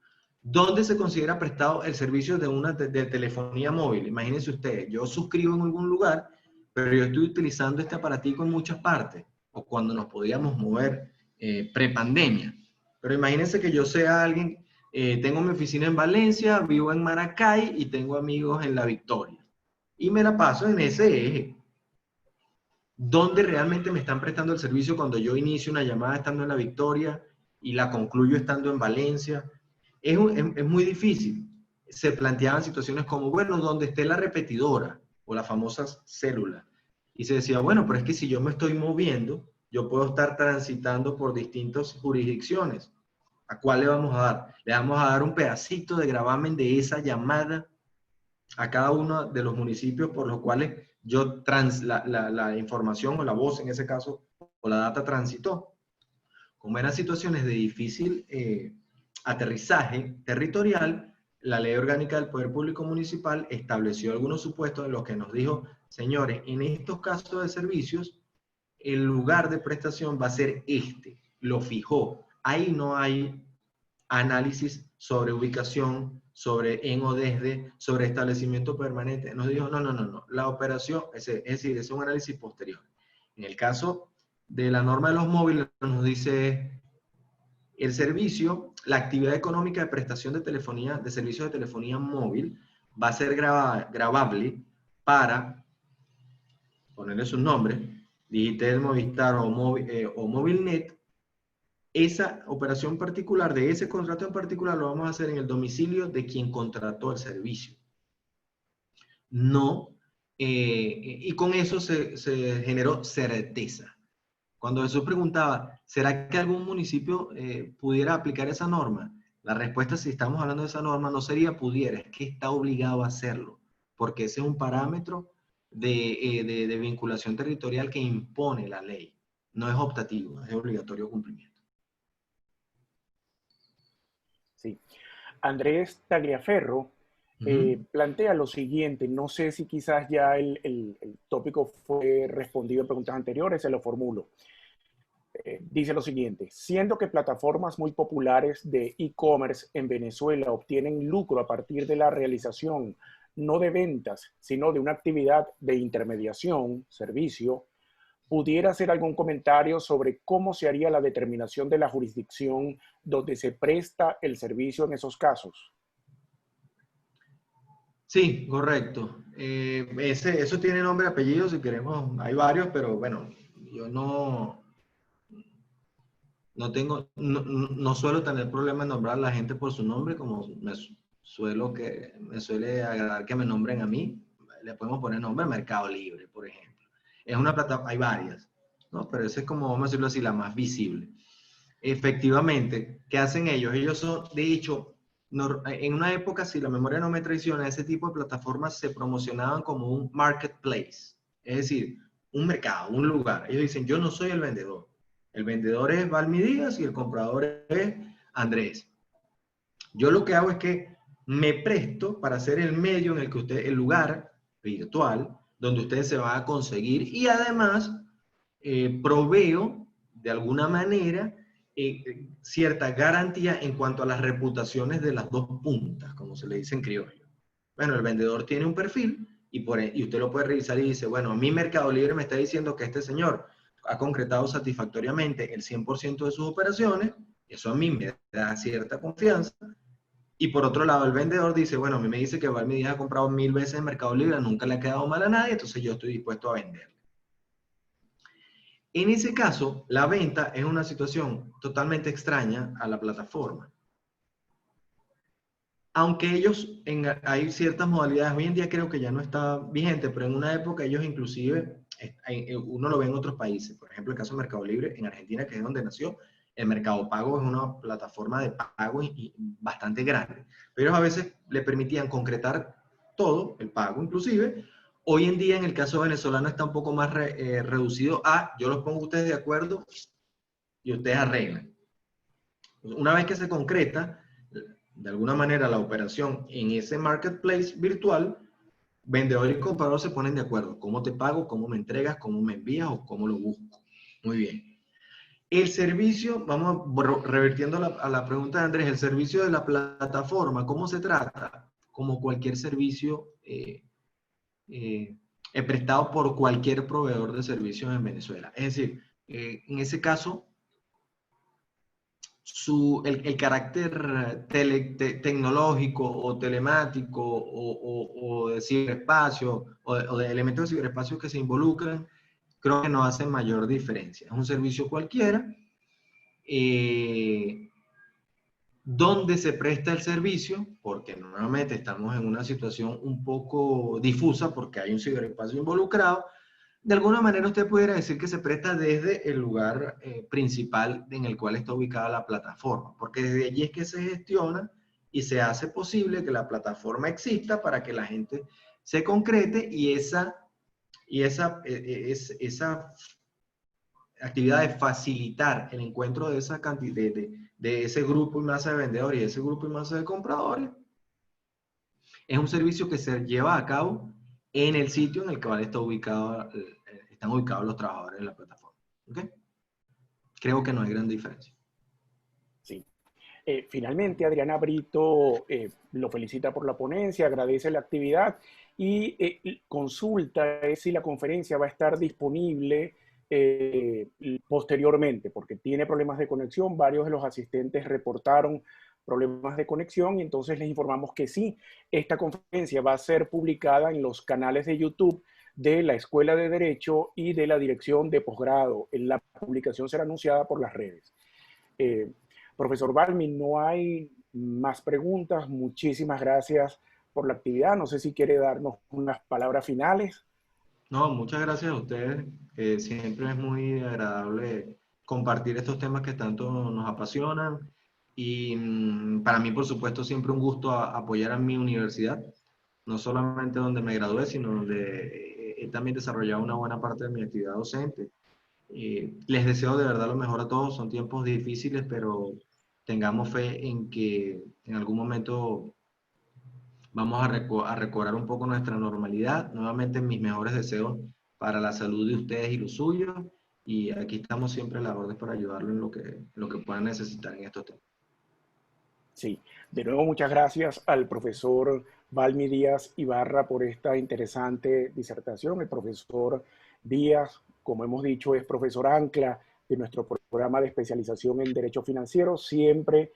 ¿Dónde se considera prestado el servicio de telefonía móvil? Imagínense ustedes, yo suscribo en algún lugar, pero yo estoy utilizando este aparatico en muchas partes, o cuando nos podíamos mover prepandemia. Pero imagínense que yo sea alguien, tengo mi oficina en Valencia, vivo en Maracay y tengo amigos en La Victoria. Y me la paso en ese eje. ¿Dónde realmente me están prestando el servicio cuando yo inicio una llamada estando en La Victoria y la concluyo estando en Valencia? Es muy difícil. Se planteaban situaciones como, bueno, donde esté la repetidora o las famosas células. Y se decía, bueno, pero es que si yo me estoy moviendo, yo puedo estar transitando por distintas jurisdicciones. ¿A cuál le vamos a dar? Le vamos a dar un pedacito de gravamen de esa llamada a cada uno de los municipios por los cuales yo la información o la voz, en ese caso, o la data transitó. Como eran situaciones de difícil aterrizaje territorial, la Ley Orgánica del Poder Público Municipal estableció algunos supuestos en los que nos dijo, señores, en estos casos de servicios, el lugar de prestación va a ser este, lo fijó. Ahí no hay análisis sobre ubicación, sobre en o desde, sobre establecimiento permanente. Nos dijo, no, la operación, es decir, es un análisis posterior. En el caso de la norma de los móviles, nos dice el servicio, la actividad económica de prestación de telefonía, de servicios de telefonía móvil, va a ser grabable para ponerle sus nombres, Digitel, Movistar o Movilnet. Esa operación particular, de ese contrato en particular, lo vamos a hacer en el domicilio de quien contrató el servicio. No, y con eso se generó certeza. Cuando Jesús preguntaba, ¿será que algún municipio pudiera aplicar esa norma? La respuesta, si estamos hablando de esa norma, no sería pudiera, es que está obligado a hacerlo, porque ese es un parámetro de vinculación territorial que impone la ley. No es optativo, es obligatorio cumplimiento. Sí. Andrés Tagliaferro plantea lo siguiente, no sé si quizás ya el tópico fue respondido en preguntas anteriores, se lo formulo. Dice lo siguiente, siendo que plataformas muy populares de e-commerce en Venezuela obtienen lucro a partir de la realización no de ventas, sino de una actividad de intermediación, servicio, ¿pudiera hacer algún comentario sobre cómo se haría la determinación de la jurisdicción donde se presta el servicio en esos casos? Sí, correcto. Eso tiene nombre y apellido, si queremos, hay varios, pero bueno, yo no suelo tener problema en nombrar a la gente por su nombre, como me suele agradar que me nombren a mí. Le podemos poner nombre Mercado Libre, por ejemplo. Es una plataforma, hay varias, ¿no? Pero esa es como, vamos a decirlo así, la más visible. Efectivamente, ¿qué hacen ellos? Ellos son, de hecho, en una época, si la memoria no me traiciona, ese tipo de plataformas se promocionaban como un marketplace, es decir, un mercado, un lugar. Ellos dicen, yo no soy el vendedor. El vendedor es Valmy Díaz y el comprador es Andrés. Yo lo que hago es que me presto para ser el medio en el que el lugar virtual, donde ustedes se van a conseguir y además proveo de alguna manera cierta garantía en cuanto a las reputaciones de las dos puntas, como se le dice en criollo. Bueno, el vendedor tiene un perfil y usted lo puede revisar y dice, bueno, a mí Mercado Libre me está diciendo que este señor ha concretado satisfactoriamente el 100% de sus operaciones, eso a mí me da cierta confianza, Y por otro lado, el vendedor dice, bueno, a mí me dice que Valmy Díaz ha comprado 1000 veces en Mercado Libre, nunca le ha quedado mal a nadie, entonces yo estoy dispuesto a vender. En ese caso, la venta es una situación totalmente extraña a la plataforma. Aunque ellos, hay ciertas modalidades, hoy en día creo que ya no está vigente, pero en una época ellos inclusive, uno lo ve en otros países, por ejemplo el caso de Mercado Libre, en Argentina, que es donde nació, el Mercado Pago es una plataforma de pago bastante grande, pero ellos a veces le permitían concretar todo, el pago inclusive. Hoy en día en el caso venezolano está un poco más reducido a, yo los pongo a ustedes de acuerdo y ustedes arreglan. Una vez que se concreta, de alguna manera, la operación en ese marketplace virtual, vendedor y comprador se ponen de acuerdo. ¿Cómo te pago? ¿Cómo me entregas? ¿Cómo me envías? ¿O cómo lo busco? Muy bien. El servicio, vamos revirtiendo a la pregunta de Andrés, el servicio de la plataforma, ¿cómo se trata? Como cualquier servicio prestado por cualquier proveedor de servicios en Venezuela. Es decir, en ese caso, el carácter tecnológico o telemático o de ciberespacio o de elementos de ciberespacio que se involucran, creo que no hacen mayor diferencia. Es un servicio cualquiera donde se presta el servicio, porque nuevamente estamos en una situación un poco difusa porque hay un ciberespacio involucrado. De alguna manera usted pudiera decir que se presta desde el lugar principal en el cual está ubicada la plataforma, porque desde allí es que se gestiona y se hace posible que la plataforma exista para que la gente se concrete y esa actividad de facilitar el encuentro de esa cantidad, de ese grupo y masa de vendedores y ese grupo y masa de compradores, es un servicio que se lleva a cabo en el sitio en el cual están ubicados los trabajadores de la plataforma. ¿Okay? Creo que no hay gran diferencia. Sí. Finalmente, Adriana Brito lo felicita por la ponencia, agradece la actividad y consulta si la conferencia va a estar disponible posteriormente, porque tiene problemas de conexión. Varios de los asistentes reportaron problemas de conexión y entonces les informamos que sí, esta conferencia va a ser publicada en los canales de YouTube de la Escuela de Derecho y de la Dirección de Posgrado. La publicación será anunciada por las redes. Profesor Valmy, no hay más preguntas. Muchísimas gracias por la actividad. No sé si quiere darnos unas palabras finales. No, muchas gracias a ustedes. Siempre es muy agradable compartir estos temas que tanto nos apasionan. Y para mí, por supuesto, siempre un gusto apoyar a mi universidad, no solamente donde me gradué, sino donde he también desarrollado una buena parte de mi actividad docente. Les deseo de verdad lo mejor a todos. Son tiempos difíciles, pero tengamos fe en que en algún momento vamos a recobrar un poco nuestra normalidad. Nuevamente, mis mejores deseos para la salud de ustedes y los suyos. Y aquí estamos siempre a la orden para ayudarlo en lo que puedan necesitar en estos temas. Sí, de nuevo muchas gracias al profesor Valmy Díaz Ibarra por esta interesante disertación. El profesor Díaz, como hemos dicho, es profesor ancla de nuestro programa de especialización en Derecho Financiero, siempre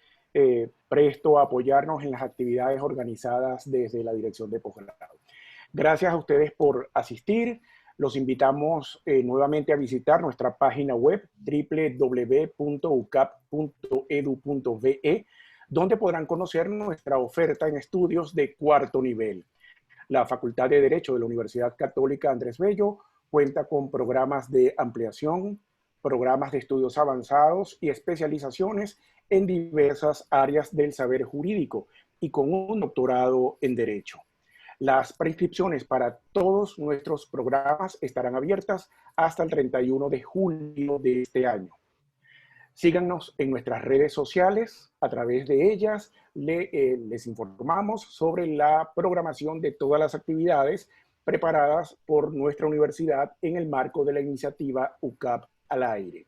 presto a apoyarnos en las actividades organizadas desde la Dirección de Posgrado. Gracias a ustedes por asistir. Los invitamos nuevamente a visitar nuestra página web www.ucap.edu.be, donde podrán conocer nuestra oferta en estudios de cuarto nivel. La Facultad de Derecho de la Universidad Católica Andrés Bello cuenta con programas de ampliación, programas de estudios avanzados y especializaciones en diversas áreas del saber jurídico y con un doctorado en Derecho. Las preinscripciones para todos nuestros programas estarán abiertas hasta el 31 de julio de este año. Síganos en nuestras redes sociales. A través de ellas les informamos sobre la programación de todas las actividades preparadas por nuestra universidad en el marco de la iniciativa UCAP al aire.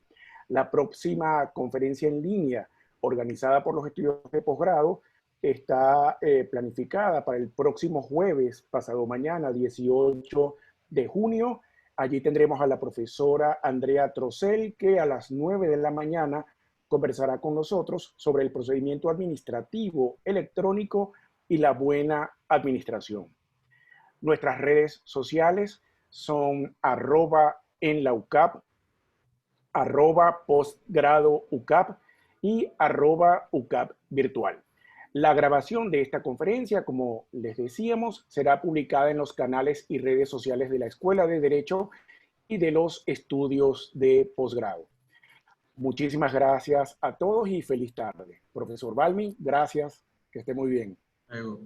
La próxima conferencia en línea organizada por los estudios de posgrado está planificada para el próximo jueves, pasado mañana, 18 de junio. Allí tendremos a la profesora Andrea Trocel, que a las 9 de la mañana conversará con nosotros sobre el procedimiento administrativo electrónico y la buena administración. Nuestras redes sociales son @enlaucap, @postgradoucap y @ucap virtual. La grabación de esta conferencia, como les decíamos, será publicada en los canales y redes sociales de la Escuela de Derecho y de los estudios de posgrado. Muchísimas gracias a todos y feliz tarde. Profesor Balmi, gracias, que esté muy bien. Luego.